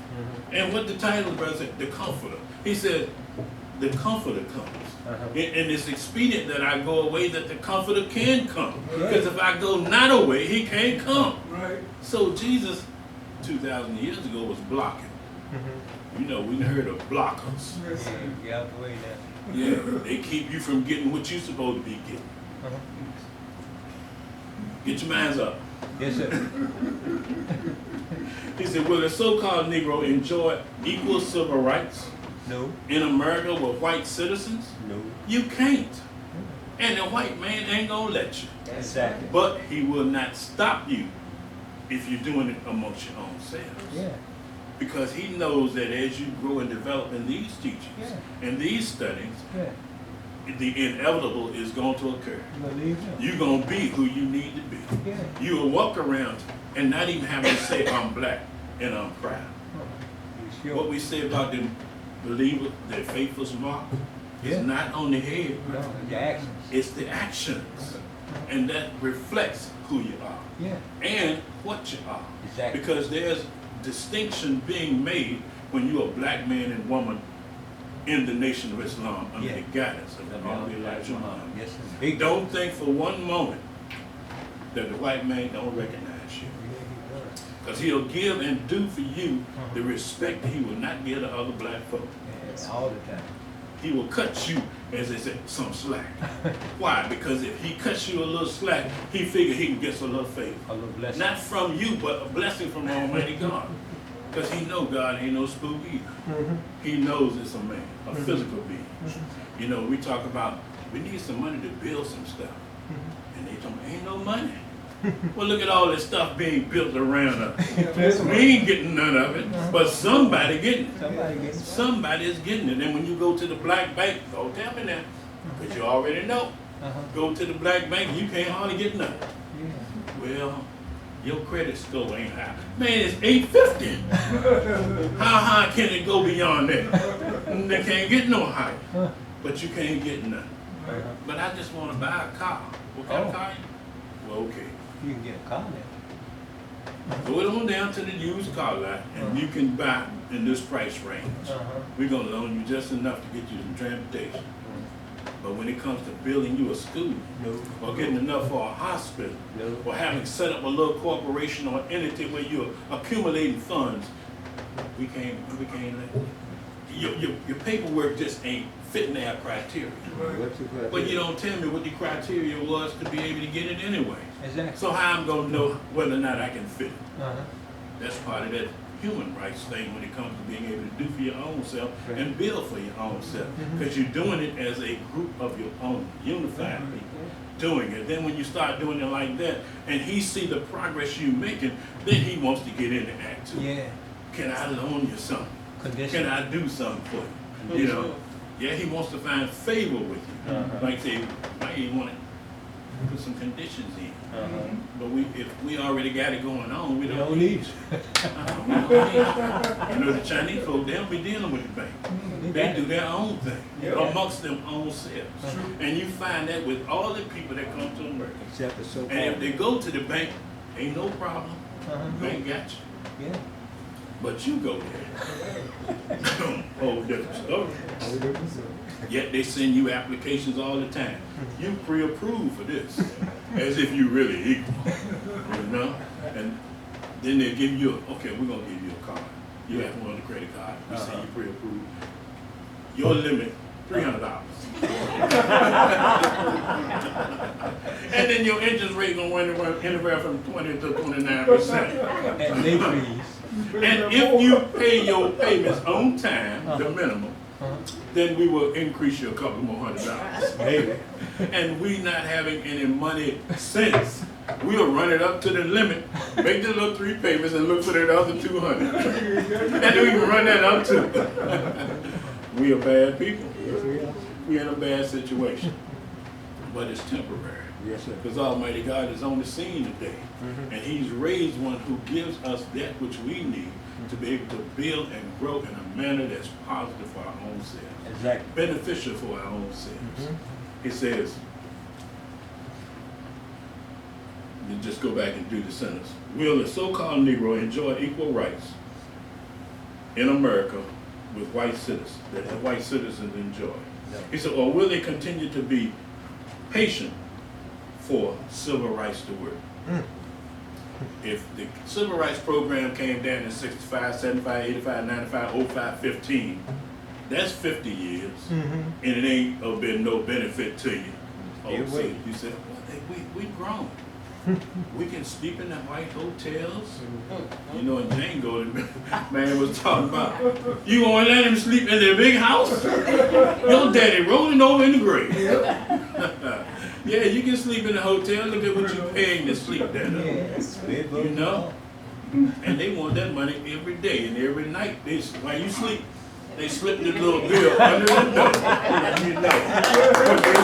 And what the title, brother, said, the Comforter. He said, the Comforter comes. And it's expedient that I go away that the Comforter can come. Because if I go not away, he can't come.
Right.
So Jesus, 2,000 years ago, was blocking. You know, we heard of blockers.
Yes, sir.
Get out the way now.
Yeah, they keep you from getting what you're supposed to be getting. Get your minds up.
Yes, sir.
He said, will the so-called Negro enjoy equal civil rights
No.
in America with white citizens?
No.
You can't. And the white man ain't gonna let you.
Exactly.
But he will not stop you if you're doing it amongst your own selves.
Yeah.
Because he knows that as you grow and develop in these teachings, in these studies,
Yeah.
the inevitable is going to occur.
Believe him.
You're going to be who you need to be.
Yeah.
You will walk around and not even have to say, I'm black and I'm proud.
You
What
sure?
we say about the believer, their faithful's mark,
Yeah.
is not on the head,
No, your actions.
it's the actions. And that reflects who you are
Yeah.
and what you are.
Exactly.
Because there's distinction being made when you're a black man and woman in the Nation of Islam under
Yeah.
the guidance of the Honorable Elijah Muhammad.
Yes, sir. Big.
Don't think for one moment that the white man don't recognize you.
Yeah, he does.
Because he'll give and do for you the respect that he will not give to other black folk.
Yeah, all the time.
He will cut you, as they say, some slack. Why? Because if he cuts you a little slack, he figure he can get a little favor.
A little blessing.
Not from you, but a blessing from Almighty God. Because he know God ain't no spook either. He knows it's a man, a physical being. You know, we talk about, we need some money to build some stuff. And they tell me, ain't no money. Well, look at all this stuff being built around us. We ain't getting none of it, but somebody getting it.
Somebody gets it.
Somebody is getting it. And when you go to the black bank, don't tell me that, because you already know. Go to the black bank, you can't hardly get nothing.
Yeah.
Well, your credit score ain't high. Man, it's 850. How high can it go beyond that? They can't get no higher, but you can't get nothing. But I just want to buy a car. What kind of car? Well, okay.
You can get a car now.
Go it on down to the used car lot, and you can buy in this price range. We're gonna loan you just enough to get you some transportation. But when it comes to building you a school,
No.
or getting enough for a hospital,
No.
or having set up a little corporation or entity where you're accumulating funds, we can't let your paperwork just ain't fitting our criteria. But you don't tell me what the criteria was to be able to get it anyway.
Exactly.
So how I'm gonna know whether or not I can fit it? That's part of that human rights thing when it comes to being able to do for your own self and build for your own self. Because you're doing it as a group of your own, unified people doing it. Then when you start doing it like that, and he see the progress you making, then he wants to get in the act too.
Yeah.
Can I loan you something?
Condition.
Can I do something for you? You know? Yeah, he wants to find favor with you. Like say, might even want to put some conditions in. But if we already got it going on, we
You
don't
don't
need
need
it. We don't need it. You know, the Chinese folks, they don't be dealing with the bank. They do their own thing amongst them own selves. And you find that with all the people that come to America.
Except the so-called.
And if they go to the bank, ain't no problem. The bank got you.
Yeah.
But you go there. Whole different story. Yet they send you applications all the time. You pre-approved for this, as if you really equal, you know? And then they give you, okay, we're gonna give you a card. You have one on the credit card. We say you pre-approved. Your limit, $300. And then your interest rate gonna run anywhere from 20 to 29%.
And they please.
And if you pay your payments on time, the minimum, then we will increase you a couple more $100.
Maybe.
And we not having any money since, we'll run it up to the limit, make the little 3 payments and look for that other 200. And then we can run that up too. We are bad people. We're in a bad situation. But it's temporary.
Yes, sir.
Because Almighty God is on the scene today.
Mhm.
And He's raised one who gives us that which we need to be able to build and grow in a manner that's positive for our own selves,
Exactly.
beneficial for our own selves.
Mhm.
He says, you just go back and do the sentence. Will the so-called Negro enjoy equal rights in America with white citizens, that the white citizens enjoy?
No.
He said, or will they continue to be patient for civil rights to work?
Mm.
If the civil rights program came down in 65, 75, 85, 95, 05, 15, that's 50 years,
Mhm.
and it ain't been no benefit to you. Oh,
Yeah,
so
wait.
you said, well, we grown. We can sleep in the white hotels. You know, in Django, the man was talking about, you gonna let him sleep in their big house? Your daddy rolling over in the grave. Yeah, you can sleep in the hotel. Look at what you're paying to sleep there.
Yes.
You know? And they want that money every day and every night. While you sleep, they slip the little bill under the door. Let you know.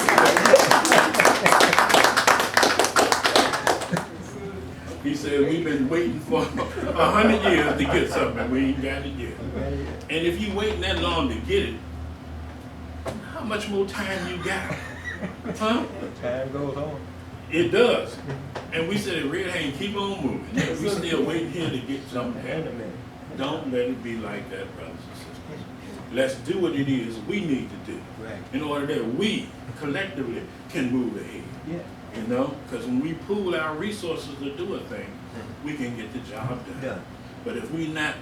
He said, we've been waiting for 100 years to get something, and we ain't got it yet. And if you waiting that long to get it, how much more time you got? Huh?
Time goes on.
It does. And we said at Br.Hakeem, keep on moving. Yeah, we still waiting here to get something
Wait a
happen.
minute.
Don't let it be like that, brothers and sisters. Let's do what it is we need to do
Right.
in order that we collectively can move ahead.
Yeah.
You know, because when we pool our resources to do a thing, we can get the job done.
Done.
But if we're not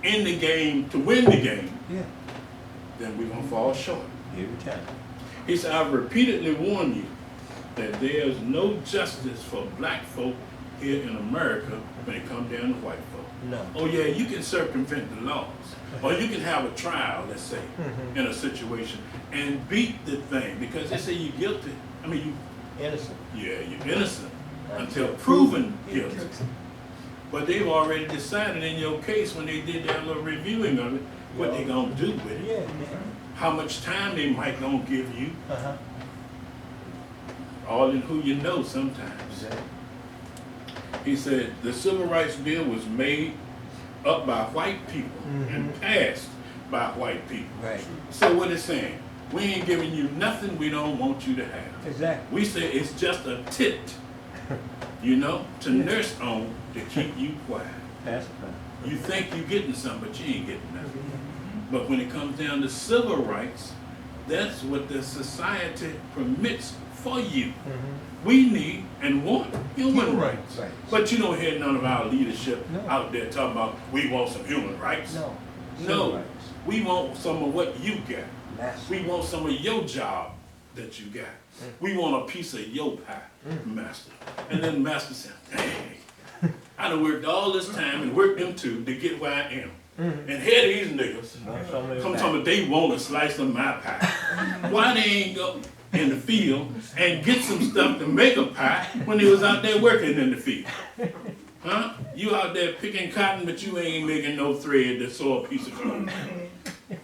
in the game to win the game,
Yeah.
then we're going to fall short.
Every time.
He said, I've repeatedly warned you that there's no justice for black folk here in America when it comes down to white folk.
No.
Oh yeah, you can circumvent the laws. Or you can have a trial, let's say,
Mhm.
in a situation and beat the thing because they say you're guilty. I mean,
Innocent.
you're innocent until proven guilty. But they've already decided in your case when they did their little reviewing of it, what they gonna do with it.
Yeah.
How much time they might gonna give you,
Uh-huh.
all in who you know sometimes.
Exactly.
He said the Civil Rights Bill was made up by white people and passed by white people.
Right.
So what it's saying, we ain't giving you nothing we don't want you to have.
Exactly.
We say it's just a tit, you know, to nurse on to keep you quiet.
That's fine.
You think you're getting something, but you ain't getting nothing. But when it comes down to civil rights, that's what the society permits for you. We need and want human rights.
Right.
But you don't hear none of our leadership
No.
out there talking about we want some human rights.
No.
No,
Civil rights.
we want some of what you got.
That's
We want some of your job that you got. We want a piece of your pie, master. And then master said, dang, I done worked all this time and worked them too to get where I am. And here these niggas
Want some of it
come
back.
talking they want a slice of my pie. Why they ain't go in the field and get some stuff to make a pie when they was out there working in the field? Huh? You out there picking cotton, but you ain't making no thread to sew a piece of clothing.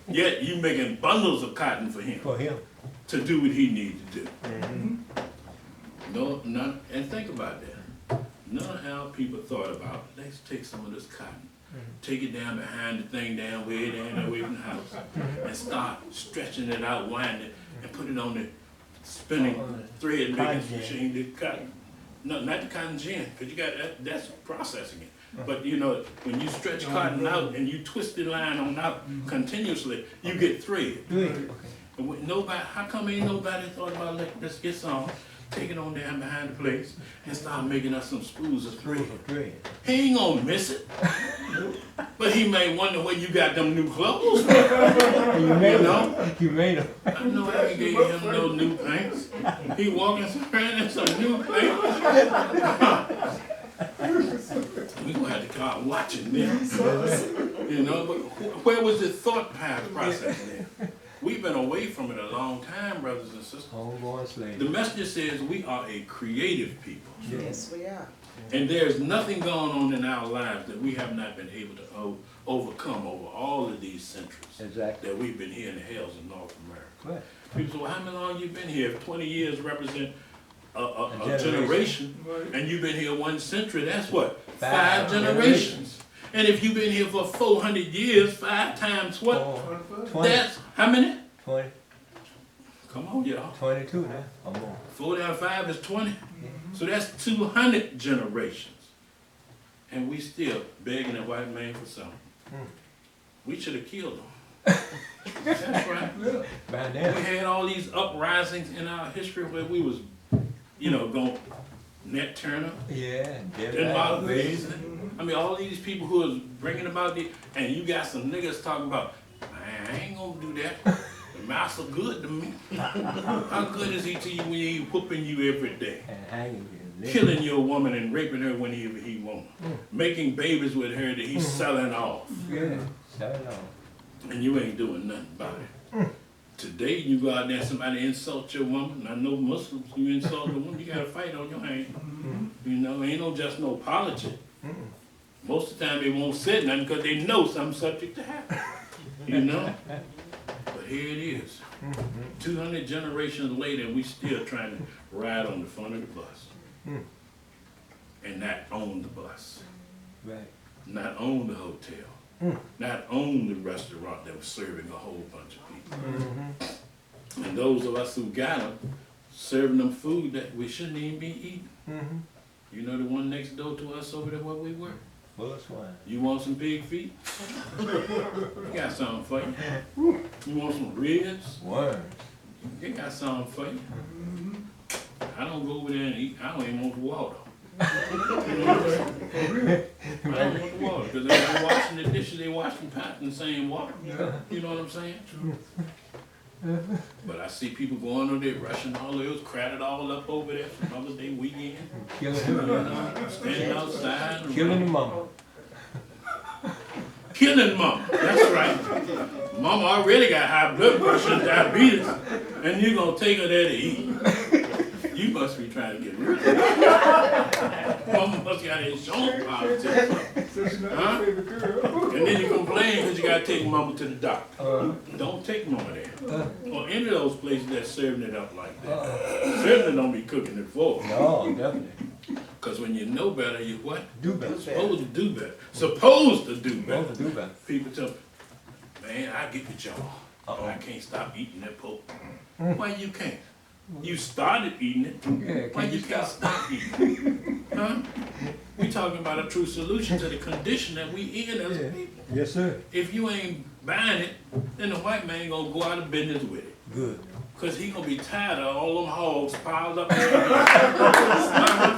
Yet you making bundles of cotton for him
For him.
to do what he needs to do. No, none, and think about that. None of our people thought about, let's take some of this cotton, take it down behind the thing down, way down away from the house, and start stretching it out, winding it, and put it on the spinning thread
Cotton
making
gin.
machine, the cotton. No, not the cotton gin, because you got that, that's processing it. But you know, when you stretch cotton out and you twist the line on out continuously, you get thread.
Good.
And nobody, how come ain't nobody thought about let's get some, take it on down behind the place and start making us some spools of thread.
Great.
He ain't gonna miss it. But he may wonder where you got them new clothes.
You made
You know?
him. You made him.
I know I ain't gave him no new pants. He walking around in some new pants. We gonna have to start watching this. You know, but where was the thought process there? We've been away from it a long time, brothers and sisters.
Homeborn slave.
The message says we are a creative people.
Yes, we are.
And there's nothing going on in our lives that we have not been able to overcome over all of these centuries
Exactly.
that we've been here in the hills of North America.
Right.
People say, well, how long you been here? If 20 years represent a generation,
Right.
and you've been here 1 century, that's what?
Five
5 generations. And if you've been here for 400 years, 5 times what?
25.
That's, how many?
20,
Come on, y'all.
22 now, or more.
4 down 5 is 20. So that's 200 generations. And we still begging the white man for something. We should have killed him. That's right.
Yeah.
By
We
now,
had all these uprisings in our history where we was, going Nat Turner,
yeah,
and Martin
David,
Luther. I mean, all these people who was bringing about and you got some niggas talking about, man, I ain't gonna do that. The master good to me. How good is he to you when he whooping you every day?
and hanging you.
Killing your woman and raping her whenever he wants. Making babies with her that he's selling off.
Yeah, sell it on.
And you ain't doing nothing about it. Today you go out there and somebody insult your woman, and I know Muslims, you insult a woman, you got a fight on your hands. Ain't no just no apology. Most of the time they won't say nothing because they know something's subject to happen. But here it is. 200 generations later, and we still trying to ride on the front of the bus. And not own the bus.
Right.
Not own the hotel. Not own the restaurant that was serving a whole bunch of people. And those of us who got them, serving them food that we shouldn't even be eating. You know the one next door to us over there where we were?
Full of swine.
You want some pig feet? We got something for you. You want some ribs?
Worms.
They got something for you. I don't go over there and eat. I don't even want the water. I don't want the water because they're washing the dishes. They washing pots in the same water. You know what I'm saying? But I see people going over there rushing all those, crowded all up over there for Mother's Day weekend,
Killing him.
standing outside. and
Killing the mama.
Killing mama. That's right. Mama already got high blood pressure and diabetes, and you gonna take her there to eat. You must be trying to get rid of her. Mama must got insurance policy.
So she's not
Huh?
your favorite girl.
And then you complain because you gotta take mama to the doctor. Don't take mama there. Or any of those places that's serving it up like that. Certainly don't be cooking it for her.
No, definitely.
Because when you know better, you what?
Do better.
Supposed to do better. Supposed to do better.
Supposed to do better.
People tell me, man, I get with y'all.
Uh-oh.
I can't stop eating that pork. Why you can't? You started eating it.
Yeah,
Why
can
you
you
can't stop eating it? Huh? We talking about a true solution to the condition that we in as
Yeah.
people.
Yes, sir.
If you ain't buying it, then the white man gonna go out of business with it.
Good.
Cause he gonna be tired of all them hogs piled up there.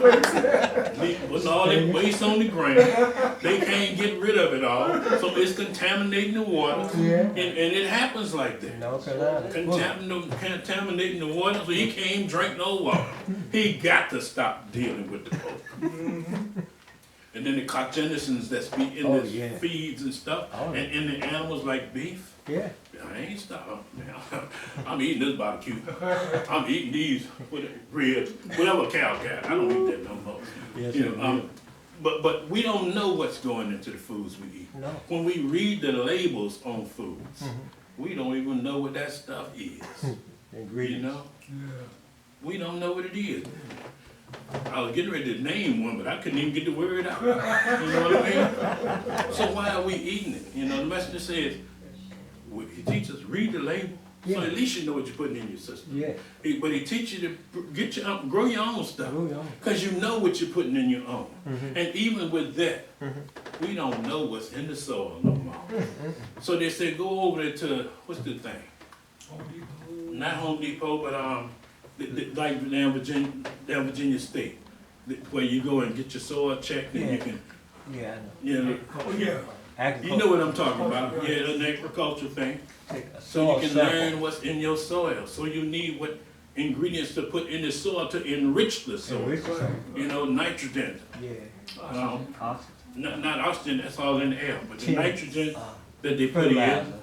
Putting all that waste on the ground. They can't get rid of it all. So it's contaminating the water.
Yeah.
And it happens like that.
North Carolina.
Contaminating the water so he can't even drink no water. He got to stop dealing with the pork. And then the carcinogens that's be in
Oh,
the
yeah.
feeds and stuff.
Oh,
And in the animals like beef.
Yeah.
I ain't stopping. I'm eating this barbecue. I'm eating these ribs, whatever cow got. I don't eat that no more.
Yes,
You
sir.
know, but we don't know what's going into the foods we eat.
No.
When we read the labels on foods, we don't even know what that stuff is. You
Ingredients.
know, we don't know what it is. I was getting ready to name one, but I couldn't even get the word out. You know what I mean? So why are we eating it? You know, the messenger says, he teaches us read the label, so
Yeah.
at least you know what you're putting in your system.
Yeah.
But he teaches you to get your grow your own stuff,
Grow your own.
because you know what you're putting in your own.
Mhm.
And even with that, we don't know what's in the soil no more. So they say go over there to what's the thing? Not Home Depot, but like down Virginia State, where you go and get your soil checked and you can,
Yeah, I know.
you know,
Oh, yeah.
you know what I'm talking about. Yeah, an agriculture thing.
Take a
So you
soil
can
sample.
learn what's in your soil. So you need what ingredients to put in the soil to enrich the soil.
Enrich the soil.
You know, nitrogen.
Yeah.
Not oxygen, that's all in the air, but the
Tin.
nitrogen that they put in,
Fertilizer.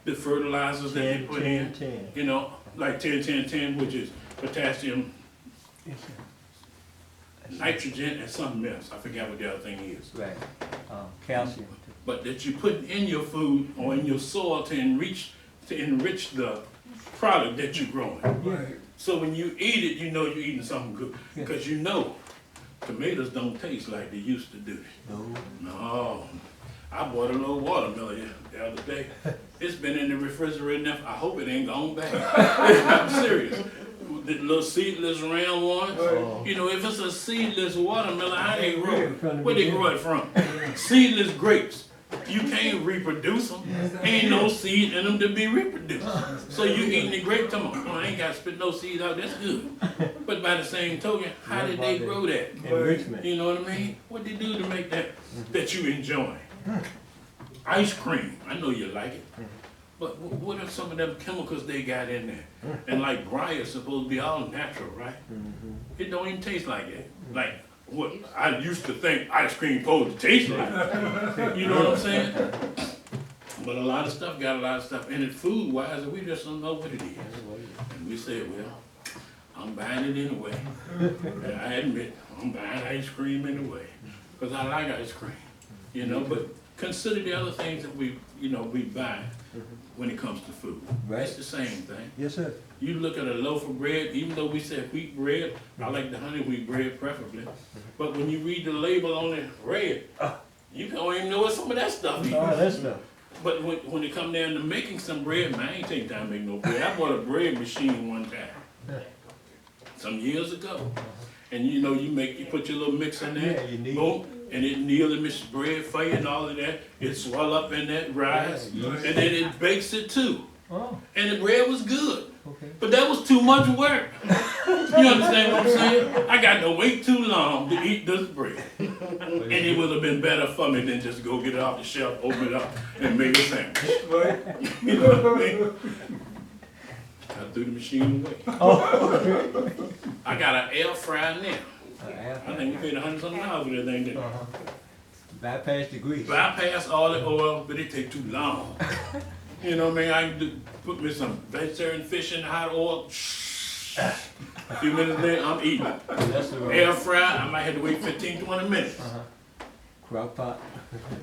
the fertilizers that they put in,
10.
you know, like 10, which is potassium,
Yes, sir.
nitrogen, and something else. I forgot what the other thing is.
Right. Calcium.
But that you put in your food or in your soil to enrich the product that you're growing.
Right.
So when you eat it, you know you're eating something good.
Yeah.
Because you know tomatoes don't taste like they used to do.
No.
No. I bought a little watermelon the other day. It's been in the refrigerator now. I hope it ain't gone bad. I'm serious. The little seedless round ones.
Oh.
You know, if it's a seedless watermelon, how they grow it?
From the
Where they
beginning.
grow it from? Seedless grapes. You can't reproduce them. Ain't no seed in them to be reproduced. So you eating the grape, come on, I ain't got to spit no seeds out, that's good. But by the same token, how did they grow that?
Enrichment.
You know what I mean? What they do to make that you enjoy? Ice cream, I know you like it. But what are some of them chemicals they got in there? And like Briar's supposed to be all natural, right? It don't even taste like that. Like what I used to think ice cream supposed to taste like. You know what I'm saying? But a lot of stuff got a lot of stuff in it food-wise, and we just don't know what it is. And we said, well, I'm buying it anyway. And I admit, I'm buying ice cream anyway. Because I like ice cream, you know, but consider the other things that we buy when it comes to food.
Right.
It's the same thing.
Yes, sir.
You look at a loaf of bread, even though we said wheat bread, I like the honey wheat bread preferably. But when you read the label on the bread, you don't even know what some of that stuff is.
Oh, that's enough.
But when it come down to making some bread, man, I ain't taking time to make no bread. I bought a bread machine one time, some years ago. And you know, you put your little mix in there,
Yeah, you need
boom, and it knead the mixed bread for you and all of that. It swell up in that rice,
Yeah,
and then it bakes it too.
Oh,
And the bread was good.
okay.
But that was too much work. You understand what I'm saying? I got to wait too long to eat this bread. And it would have been better for me than just go get it off the shelf, open it up, and make a sandwich.
Right.
You know what I mean? I threw the machine away.
Oh,
I got an air fryer now. I think we paid $100-something for that thing. Didn't we?
bypass the grease.
Bypass all the oil, but it take too long. You know what I mean? I can put me some vegetarian fish in the hot oil. A few minutes later, I'm eating.
That's the
Air fry, I might have to wait 15, 20 minutes.
crock pot.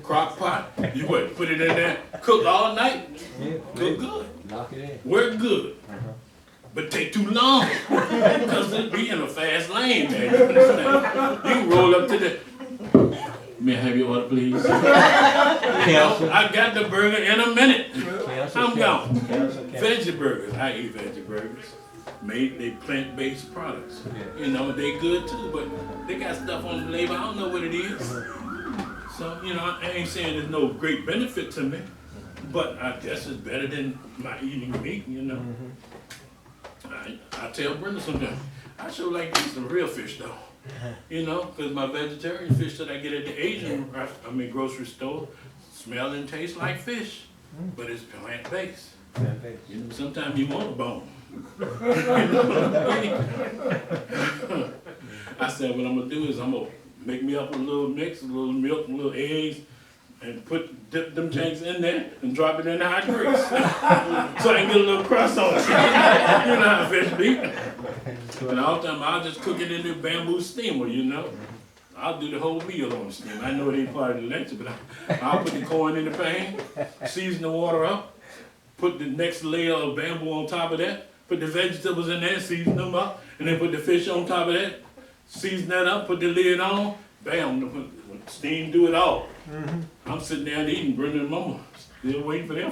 Crock pot, you what, put it in there, cook all night,
Yeah.
cook good,
Lock it in.
work good, but take too long, because we in a fast lane, man. You understand? You can roll up to the, may I have your order, please?
Cancel.
I got the burger in a minute.
Cancel.
I'm gone.
Cancel.
Veggie burgers, I eat veggie burgers. They plant-based products.
Yeah.
You know, they good too, but they got stuff on the label, I don't know what it is. So, you know, I ain't saying there's no great benefit to me, but I guess it's better than my eating meat, you know. I tell Brenda sometimes, I sure like to eat some real fish though. You know, because my vegetarian fish that I get at the Asian, grocery store, smell and taste like fish, but it's plant-based.
Plant-based.
You know, sometimes you want a bone. I said, what I'm gonna do is I'm gonna make me up a little mix, a little milk, a little eggs, and dip them tanks in there and drop it in the hot grease. So I can get a little crust on it. You know how fish be. And all the time I'll just cook it in the bamboo steamer, you know. I'll do the whole meal on the steamer. I know it ain't part of the lecture, but I'll put the corn in the pan, season the water up, put the next layer of bamboo on top of that, put the vegetables in there, season them up, and then put the fish on top of that, season that up, put the lid on, bam, steam do it all. I'm sitting down eating, Brenda and Mama still waiting for them.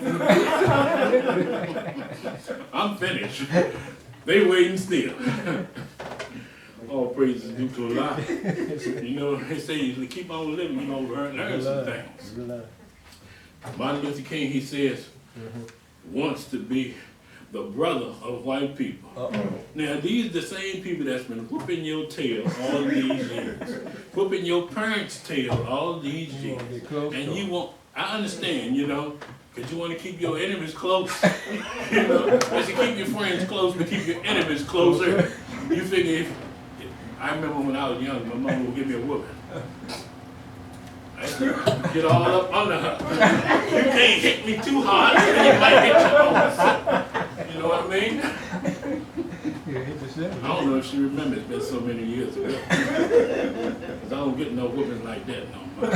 I'm finished. They waiting still. All praises due to Allah. You know, they say you keep on living, you know, learn some things. Martin Luther King, he says, wants to be the brother of white people. Now, these are the same people that's been whooping your tail all these years, whooping your parents' tail all these years. And you want, I understand, you know, because you want to keep your enemies close. You know, as you keep your friends close, but keep your enemies closer. You figure, I remember when I was young, my mom would give me a whooping. Get all up under her. You can't hit me too hard, then you might hit your own. You know what I mean? I don't know if she remembers, it's been so many years ago. Because I don't get no whoopings like that no more.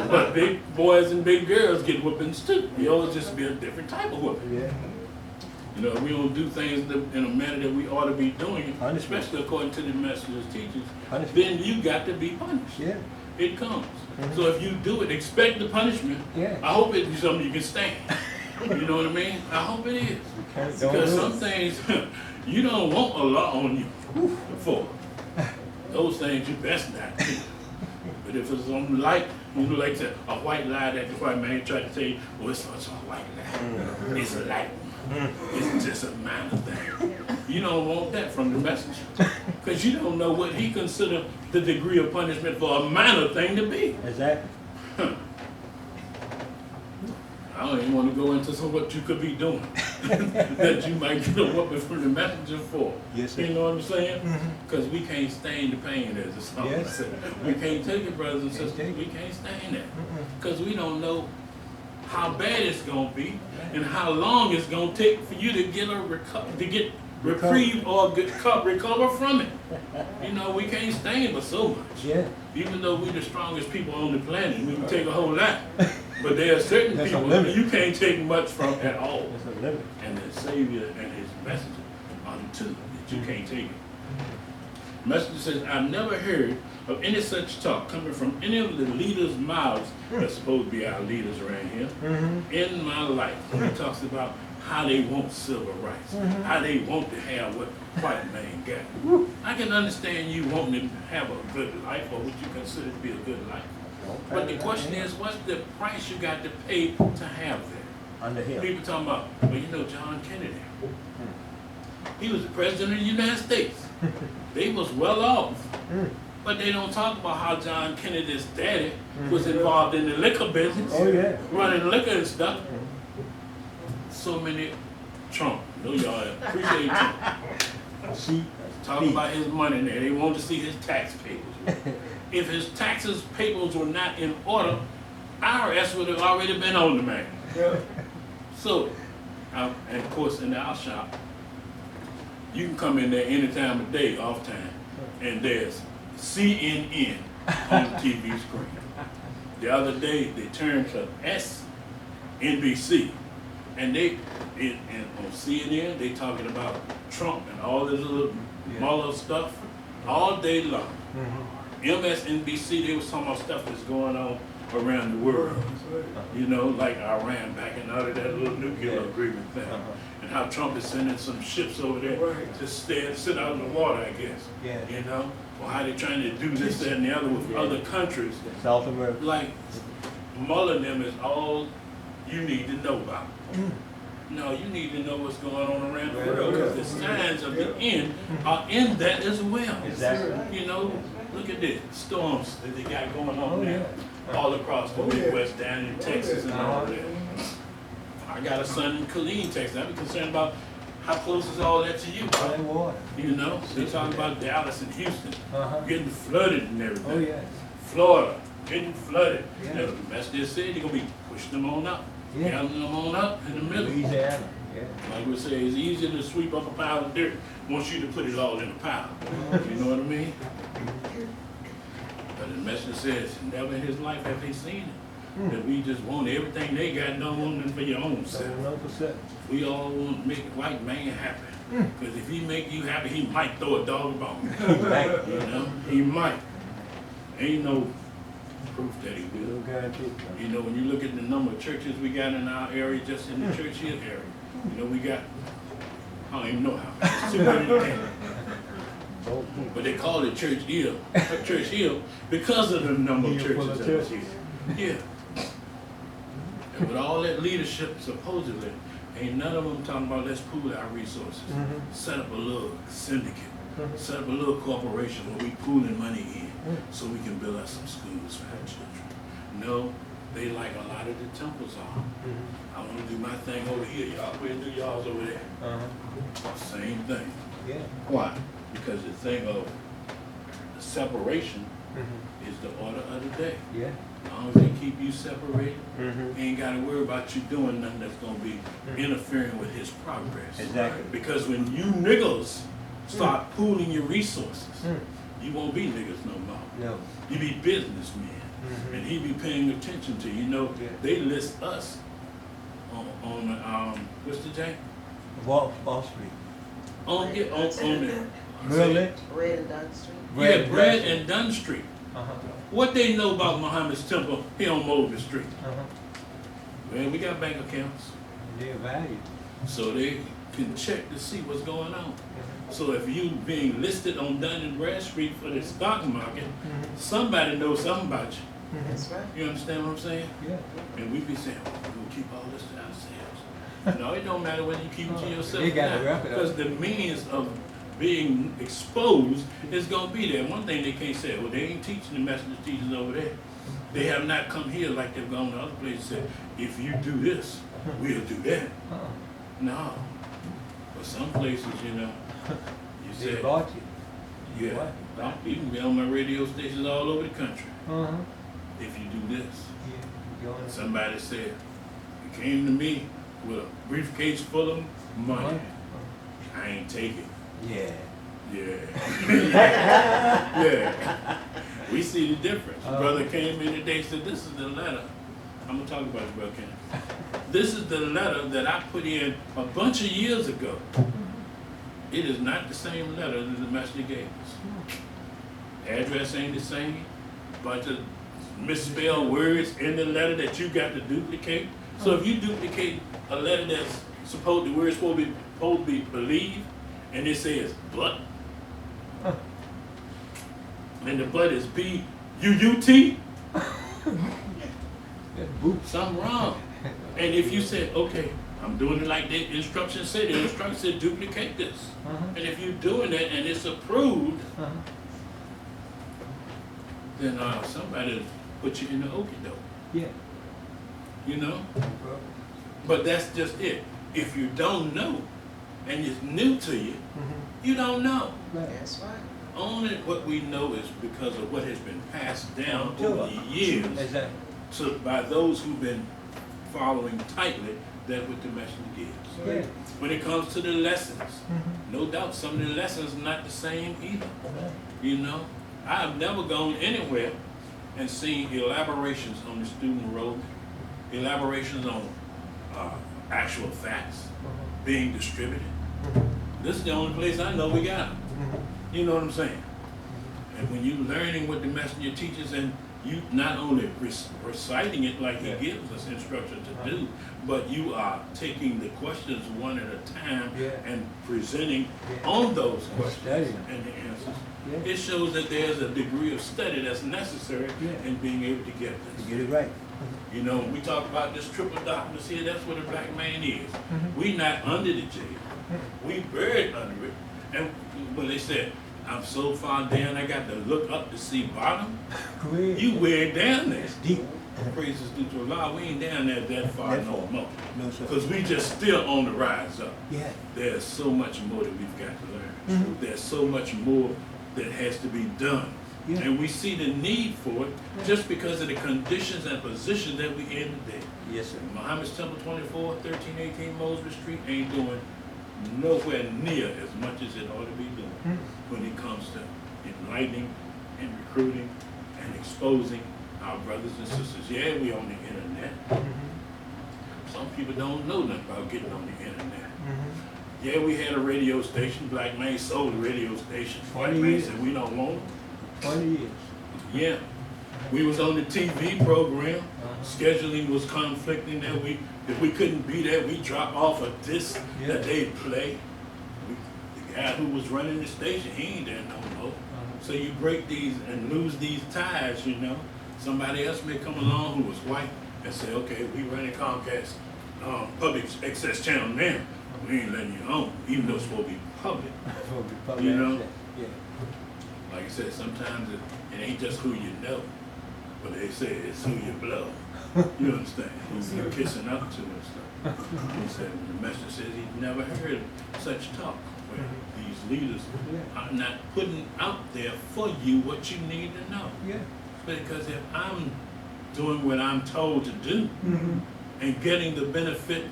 But big boys and big girls get whoopings too. Yours just be a different type of whooping.
Yeah.
You know, if we don't do things in a manner that we ought to be doing,
Punishment.
especially according to the masters teachers,
Punishment.
then you got to be punished.
Yeah.
It comes. So if you do it, expect the punishment.
Yeah.
I hope it's something you can stand. You know what I mean? I hope it is.
You can't don't
Because
do
some
it.
things you don't want a law on you for. Those things you best not do. But if it's something like, you know, like a white lie that the white man tried to say, well, it's a white lie. It's a light one. It's just a minor thing. You don't want that from the messenger. Because you don't know what he considered the degree of punishment for a minor thing to be.
Exactly.
I don't even want to go into some what you could be doing that you might get a whooping from the messenger for.
Yes, sir.
You know what I'm saying? Because we can't stand the pain, as the song
Yes.
said. We can't take it, brothers and
Can't
sisters.
take it.
We can't stand that. Because we don't know how bad it's going to be and how long it's going to take for you to get reprieve or recover from it. You know, we can't stand but so much.
Yeah.
Even though we're the strongest people on the planet, we can take a whole lot. But there are certain
There's a
people
limit.
you can't take much from at all.
There's a limit.
And the Savior and his messenger are the two that you can't take it. The messenger says, I've never heard of any such talk coming from any of the leaders' mouths, that's supposed to be our leaders around here, in my life. He talks about how they want civil rights, how they want to have what white man got. I can understand you wanting to have a good life or what you consider to be a good life. But the question is, what's the price you got to pay to have that?
Under him.
People talking about, well, you know, John Kennedy. He was the president of the United States. They was well off. But they don't talk about how John Kennedy's daddy was involved in the liquor business,
Oh, yeah.
running liquor and stuff. So many Trump, know y'all appreciate Trump.
See?
Talking about his money there. They want to see his tax papers. If his taxes papers were not in order, IRS would have already been on the man.
Yeah.
So, and of course in our shop, you can come in there any time of day, off time, and there's CNN on the TV screen. The other day they turned to NBC, and on CNN they talking about Trump and all this little Mueller stuff all day long. MSNBC, they was talking about stuff that's going on around the world. You know, like Iran backing out of that little nuclear agreement thing. And how Trump is sending some ships over there to sit out in the water, I guess.
Yeah.
You know? Or how they're trying to do this, that, and the other with other countries.
South America.
Like, Mueller and them is all you need to know about. No, you need to know what's going on around the world, because the signs of the end are in that as well.
Exactly.
You know, look at this, storms that they got going on
Oh,
now,
yeah.
all across the
Oh, yeah.
Midwest, down in Texas and all of that. I got a son in Killeen, Texas. I'm concerned about how close is all that to you,
High
bro?
water.
You know, they talking about Dallas and Houston
Uh-huh.
getting flooded and everything.
Oh, yes.
Florida getting flooded.
Yeah.
Now, that's just said, they're gonna be pushing them on up,
Yeah.
gathering them on up in the middle.
Louisiana. Yeah.
Like we say, it's easier to sweep up a pile of dirt once you to put it all in a pile. You know what I mean? But the message says, never in his life have they seen it. That we just want everything they got, don't want them for your own self.
7%.
We all want to make the white man happy. Because if he make you happy, he might throw a dog bone.
Right.
You know, he might. Ain't no proof that he will.
No guarantee.
You know, when you look at the number of churches we got in our area, just in the church hill area, you know, we got, I don't even know how many, it's too many to count. But they call it Church Hill because of the number of
Hill full of
churches.
churches.
Yeah. And with all that leadership, supposedly, ain't none of them talking about let's pool our resources, set up a little syndicate, set up a little corporation where we pooling money in so we can build us some schools for our children. No, they like a lot of the temples are. I want to do my thing over here, y'all go ahead and do y'all's over there. Same thing.
Yeah.
Why? Because the thing of the separation is the order of the day.
Yeah.
As long as they keep you separated,
Mhm.
you ain't got to worry about you doing nothing that's going to be interfering with his progress.
Exactly.
Because when you niggas start pooling your resources, you won't be niggas no more.
No.
You be businessmen. And he be paying attention to you. You know,
Yeah.
they list us on what's the J?
Wall Street.
On the,
Really?
Red and Dunn Street.
yeah, Brad and Dunn Street.
Uh-huh.
What they know about Muhammad's temple here on Mosley Street?
Uh-huh.
Well, we got bank accounts,
They're valued.
so they can check to see what's going on.
Mm-hmm.
So if you being listed on Dunn and Bradstreet for the stock market,
Mhm.
somebody knows something about you.
That's right.
You understand what I'm saying?
Yeah.
And we be saying, well, we're gonna keep all this to ourselves. No, it don't matter whether you keep it to yourself
They
or
got
not,
to wrap it up.
because the means of being exposed is gonna be there. One thing they can't say, well, they ain't teaching the messenger teachers over there. They have not come here like they've gone to other places and said, if you do this, we'll do that.
Uh-uh.
No. But some places, you know, you
They
said,
bought you.
yeah,
What?
you can be on my radio stations all over the country
Uh-huh.
if you do this.
Yeah. Going
Somebody said, you came to me with a briefcase full of money. I ain't take it.
Yeah.
Yeah. Yeah. We see the difference.
Oh.
Brother came in today and said, this is the letter. I'm going to talk about it, Brother Ken. This is the letter that I put in a bunch of years ago. It is not the same letter that the messenger gave us. Address ain't the same. Bunch of misspelled words in the letter that you got to duplicate. So if you duplicate a letter that's supposed, the word's supposed to be believed, and it says but, and the but is B-U-U-T,
That boot.
something wrong. And if you say, okay, I'm doing it like the instructions say, the instructions say duplicate this.
Uh-huh.
And if you're doing that and it's approved,
Uh-huh.
then somebody put you in the okie doke,
Yeah.
you know?
Well,
But that's just it. If you don't know and it's new to you,
mhm.
you don't know.
Right.
That's right.
Only what we know is because of what has been passed down
To
over
us.
the years.
Exactly.
So by those who've been following tightly that what the messenger gives.
Yeah.
When it comes to the lessons,
Mhm.
no doubt some of the lessons are not the same either.
Right.
You know, I have never gone anywhere and seen elaborations on the student enrollment, elaborations on actual facts
Uh-huh.
being distributed.
Mhm.
This is the only place I know we got them.
Mhm.
You know what I'm saying? And when you learning what the messenger teaches and you not only reciting it like he
Yeah.
gives us instruction to do, but you are taking the questions one at a time
Yeah.
and presenting
Yeah.
on those questions
Studying.
and the answers.
Yeah.
It shows that there's a degree of study that's necessary
Yeah.
in being able to get
To
this.
get it right.
You know, when we talk about this triple darkness here, that's what a black man is.
Mhm.
We not under the jail. We buried under it. And when they said, I'm so far down, I got to look up to see bottom.
Go ahead.
You way down there.
It's deep.
Praises due to Allah. We ain't down there that far
That
no
far.
more.
No, sir.
Because we just still on the rise up.
Yeah.
There's so much more that we've got to learn.
Mhm.
There's so much more that has to be done.
Yeah.
And we see the need for it just because of the conditions and positions that we in today.
Yes, sir.
Muhammad's Temple 24, 1318 Mosley Street ain't doing nowhere near as much as it ought to be doing
Mhm.
when it comes to enlightening and recruiting and exposing our brothers and sisters. Yeah, we on the internet.
Mhm.
Some people don't know nothing about getting on the internet.
Mhm.
Yeah, we had a radio station. Black man sold a radio station. White
20
man
years.
said we don't want it.
20 years.
Yeah. We was on the TV program.
Uh-huh.
Scheduling was conflicting that if we couldn't be there, we drop off a disc
Yeah.
that they play. The guy who was running the station, he ain't there no more.
Uh-huh.
So you break these and lose these ties, you know. Somebody else may come along who was white and say, okay, we running Comcast public access channel now. We ain't letting you on, even though it's supposed to be public.
For the public
You know?
access. Yeah.
Like I said, sometimes it ain't just who you know, but they say it's who you blow. You understand? Who you're kissing up to and stuff. He said, the messenger says he's never heard such talk where these leaders are not putting out there for you what you need to know.
Yeah.
Because if I'm doing what I'm told to do
Mhm.
and getting the benefit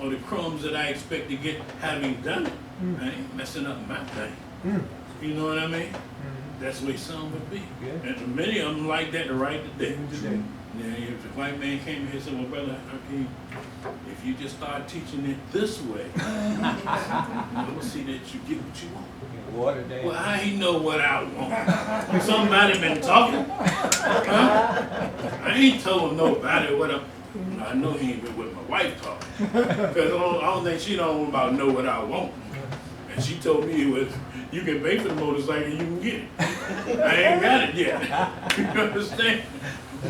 or the crumbs that I expect to get having done it, I ain't messing up my thing.
Mm.
You know what I mean?
Mhm.
That's the way some would be.
Yeah.
And many of them like that right today.
Today.
Now, if the white man came here and said, well, brother Hakeem, if you just start teaching it this way, I'm gonna see that you get what you want.
Water down.
Well, how he know what I want? Somebody been talking? Huh? I ain't told nobody what I know he ain't been with my wife talking. Because I don't think she don't about know what I want. And she told me it was, you can pay for the motorcycle, you can get it. I ain't got it yet. You understand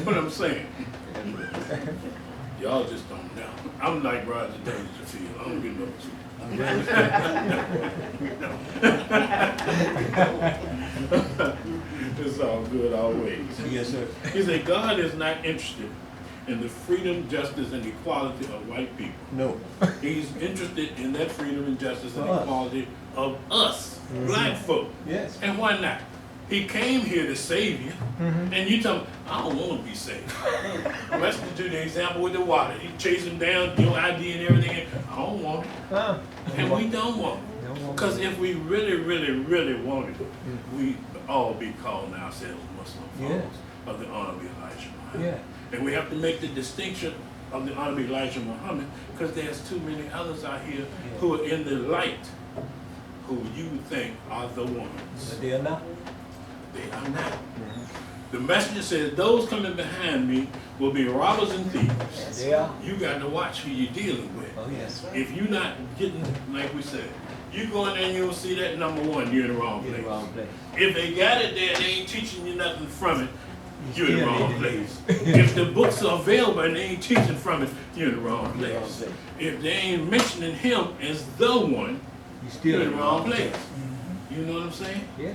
what I'm saying? Y'all just don't know. I'm like Roger Dangerfield. I don't get no It's all good always.
Yes, sir.
He said, God is not interested in the freedom, justice, and equality of white people.
No.
He's interested in that freedom and justice and
For us.
equality of us, black folk.
Yes.
And why not? He came here to save you, and you tell him, I don't want to be saved. Let's do the example with the water. He chased him down, your ID and everything. I don't want it. And we don't want it. Because if we really, really, really wanted it, we'd all be calling ourselves Muslim followers of the Honorable Elijah Muhammad.
Yeah.
And we have to make the distinction of the Honorable Elijah Muhammad because there's too many others out here who are in the light, who you think are the ones.
But they are not.
They are not. The messenger says, those coming behind me will be robbers and thieves.
They are.
You got to watch who you're dealing with.
Oh, yes.
If you're not getting, like we said, you go in there and you don't see that, number one, you're in the wrong
You're in
place.
the wrong place.
If they got it there and they ain't teaching you nothing from it, you're in the wrong place. If the books are available and they ain't teaching from it, you're in the wrong
You're in the wrong
place.
place.
If they ain't mentioning him as the one,
You still
you're in the wrong place. You know what I'm saying?
Yeah.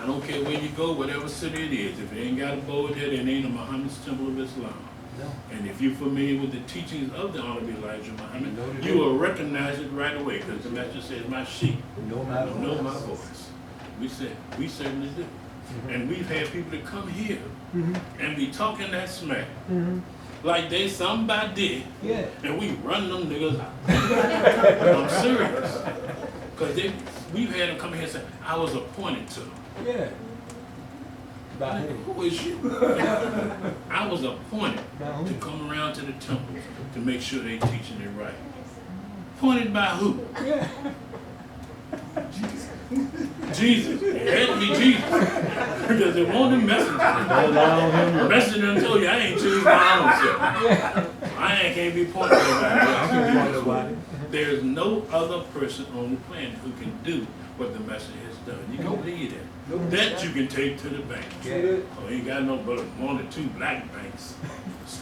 I don't care where you go, whatever city it is. If it ain't got a board there, then it ain't a Muhammad's Temple of Islam.
No.
And if you're familiar with the teachings of the Honorable Elijah Muhammad,
know the
you will recognize it right away because the master says, my sheep
No matter
know my voice. We said, we certainly do. And we've had people that come here and be talking that smack like they somebody,
Yeah.
and we run them niggas out. I'm serious. Because we've had them come here and say, I was appointed to them.
Yeah. By whom?
Who is you? I was appointed
By whom?
to come around to the temple to make sure they teaching it right. Appointed by who?
Yeah.
Jesus. It had to be Jesus. Because they want the messenger.
Don't lie on him.
The messenger told you I ain't choosing my own self. I ain't can't be appointed by nobody. There's no other person on the planet who can do what the messenger has done. You can believe that. That you can take to the bank.
Yeah.
Oh, ain't got no but one or two black banks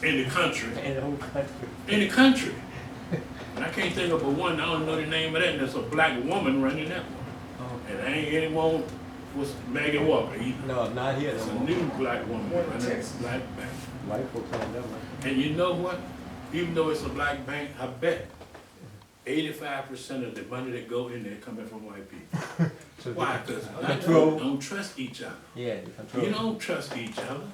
in the country.
In the whole country.
In the country. And I can't think of a one, I don't know the name of that, and there's a black woman running that one.
Oh.
And ain't anyone was Maggie Walker either.
No, not here
It's
no
a
more.
new black woman
One in
running
Texas.
a black bank.
White folks on that one.
And you know what? Even though it's a black bank, I bet 85% of the money that go in there coming from white people.
So
Why? Because black
Control.
folk don't trust each other.
Yeah, the control.
You don't trust each other.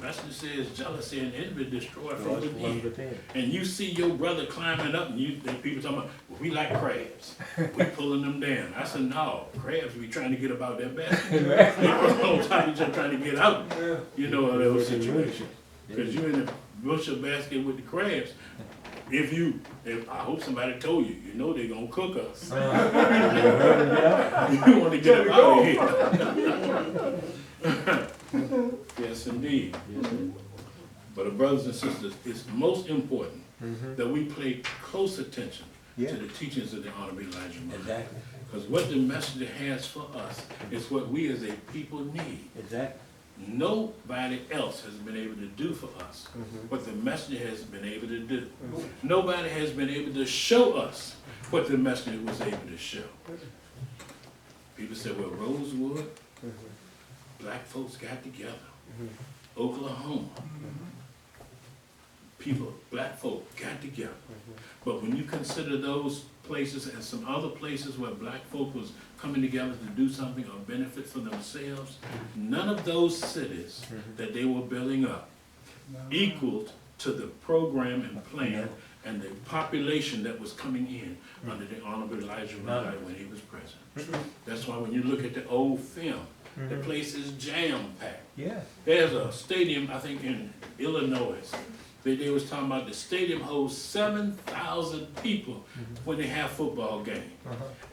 Messenger says jealousy and envy destroy from within. And you see your brother climbing up, and people talking about, well, we like crabs. We pulling them down. I said, no, crabs we trying to get about that basket. People on top of each other trying to get out. You know of those situations. Because you in the bushel basket with the crabs. If I hope somebody told you, you know they're gonna cook us. You want to get them out of here. Yes, indeed. But brothers and sisters, it's most important that we pay close attention to the teachings of the Honorable Elijah Muhammad.
Exactly.
Because what the messenger has for us is what we as a people need.
Exactly.
Nobody else has been able to do for us what the messenger has been able to do. Nobody has been able to show us what the messenger was able to show. People say, well, Rosewood, black folks got together. Oklahoma, black folk got together. But when you consider those places and some other places where black folk was coming together to do something or benefit for themselves, none of those cities that they were building up equaled to the program and plan and the population that was coming in under the Honorable Elijah Muhammad when he was president. That's why when you look at the old film, The place is jam-packed.
Yeah.
There's a stadium, I think in Illinois, they was talking about the stadium holds 7,000 people when they have football game.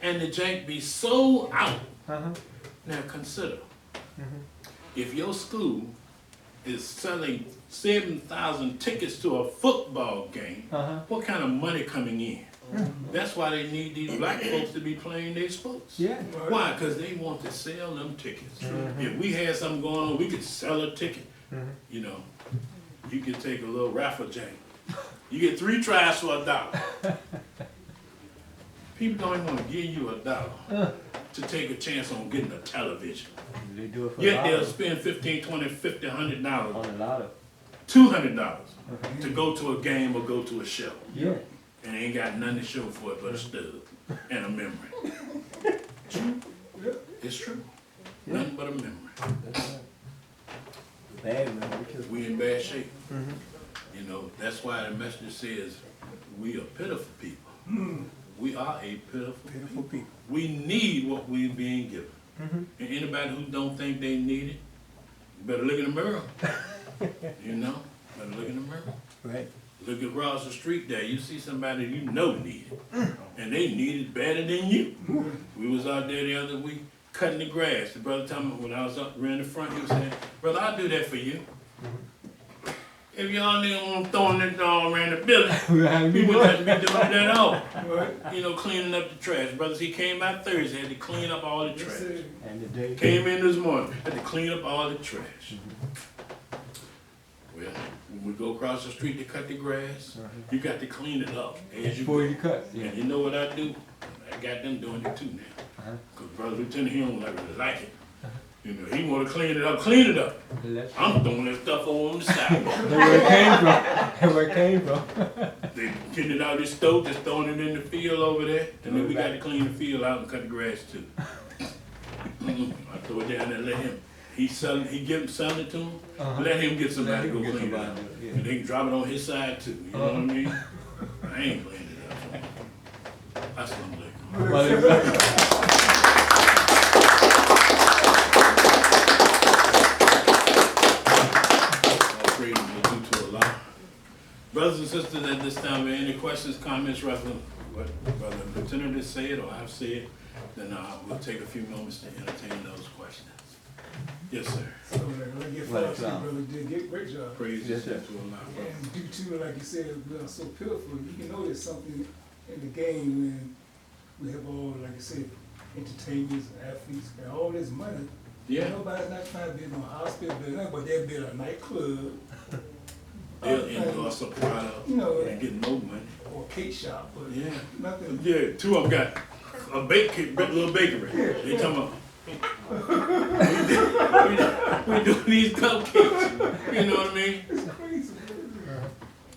And the jank be sold out. Now consider, if your school is selling 7,000 tickets to a football game, what kind of money coming in? That's why they need these black folks to be playing their sports.
Yeah.
Why? Because they want to sell them tickets. If we had something going on, we could sell a ticket. You know, you could take a little raffle jank. You get 3 tries for $1. People don't even want to give you $1 to take a chance on getting a television.
They do it for
Yet they'll
$1
spend $15, $20, $50, $100,
on a lotto.
$200 to go to a game or go to a show.
Yeah.
And they ain't got nothing to show for it but a stub and a memory. It's true. Nothing but a memory.
That's right. Bad man.
We in bad shape. You know, that's why the message says we are pitiful people. We are a pitiful people. We need what we're being given. And anybody who don't think they need it, you better look in the mirror. You know, better look in the mirror.
Right.
Look across the street there, you see somebody you know need it. And they need it better than you. We was out there the other week cutting the grass. The brother told me when I was up around the front, he was saying, brother, I'll do that for you. If y'all niggas want throwing it all around the building, we wouldn't have to be doing it at all. You know, cleaning up the trash. Brothers, he came out Thursday, had to clean up all the trash.
And the day
Came in this morning, had to clean up all the trash. Well, when we go across the street to cut the grass, you got to clean it up as you
before
go.
you cut. Yeah.
And you know what I do? I got them doing it too now. Because Brother Lieutenant, he don't really like it. You know, he want to clean it up, clean it up. I'm throwing that stuff on the side.
That's where it came from. That's where it came from.
They getting it out of the stove, just throwing it in the field over there. And then we got to clean the field out and cut the grass too. I throw it down there and let him. He selling it to him. Let him get somebody to go clean it up. And they can drop it on his side too. You know what I mean? I ain't cleaning it up. That's what I'm like. Brothers and sisters, at this time, any questions, comments, rather than what Brother Lieutenant has said or I've said, then we'll take a few moments to entertain those questions. Yes, sir.
So, like your father, brother, did a great job.
Praise
Yes, sir.
to Allah.
And due to, like you said, we are so pitiful, you can notice something in the game when we have all, like I said, entertainers, athletes, and all this money.
Yeah.
Nobody's not trying to build no hospital building, but they'll build a nightclub.
They'll endorse a product and get no money.
Or a cake shop, but
Yeah.
nothing.
Yeah, 2 of them got a little bakery. They talking about, we doing these cupcakes. You know what I mean?
It's crazy.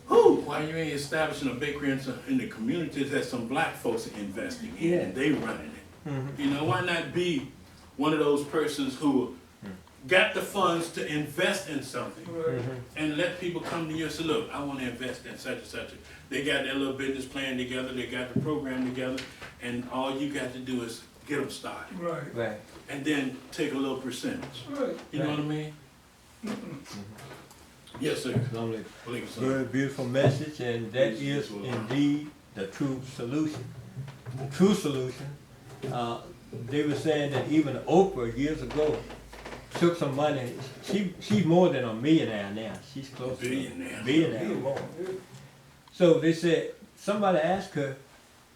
Why you ain't establishing a bakery in the communities that some black folks are investing in?
Yeah.
And they running it. You know, why not be one of those persons who got the funds to invest in something and let people come to you and say, look, I want to invest in such and such. They got their little business plan together, they got the program together, and all you got to do is get them started.
Right.
And then take a little percentage. You know what I mean? Yes, sir.
Lovely.
Please, sir.
Very beautiful message, and that is indeed the true solution. The true solution. They were saying that even Oprah years ago took some money. She's more than a millionaire now. She's close to a billionaire or more. So they said, somebody asked her,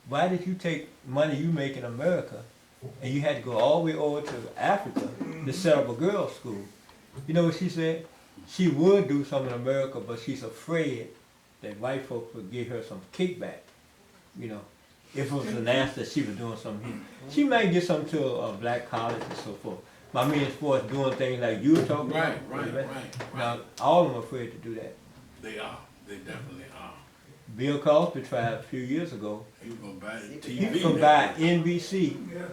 why did you take money you make in America and you had to go all the way over to Africa to set up a girls' school? You know what she said? She would do something in America, but she's afraid that white folks would give her some kickback. You know, if it was announced that she was doing something here. She might get something to a black college and so forth. But I mean, as far as doing things like you were talking about.
Right.
Now, all of them are afraid to do that.
They are. They definitely are.
Bill Cosby tried a few years ago.
He was going to buy the TV.
He was going to buy NBC,
Yeah.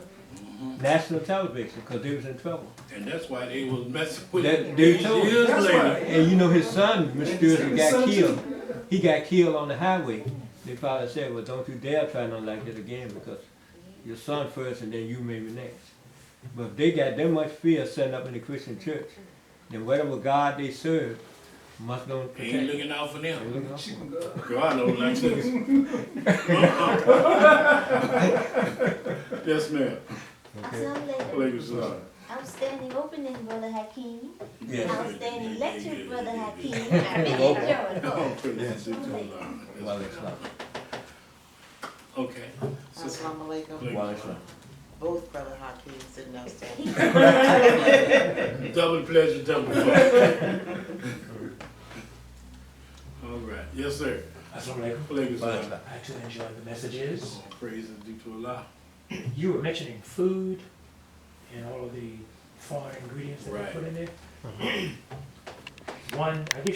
national television, because they was in trouble.
And that's why they was messing with
That-
it
they
these
told-
years
That's
later.
right.
And you know his son mysteriously
His
got
son
killed.
too.
He got killed on the highway. They probably said, well, don't you dare try nothing like that again, because your son first and then you maybe next. But if they got that much fear setting up in the Christian church, then whatever God they serve must don't protect.
Ain't looking out for
They
them.
looking out for
Chicken
them.
God.
God don't like this. Yes, ma'am.
Okay.
Alaikum salam.
Outstanding opening, Brother Hakeem.
Yes.
Outstanding lecture, Brother Hakeem. I really enjoyed it.
All praises to Allah.
Well, it's not.
Okay.
Assalamu alaikum.
Well, it's not.
Both Brother Hakeem sitting outstanding.
Double pleasure, double fun. All right. Yes, sir.
Assalamu alaikum.
Alaikum
Well, it's
salam.
not.
I actually enjoyed the messages.
All praises due to Allah.
You were mentioning food and all of the foreign ingredients that
Right.
they put in there. One, I guess you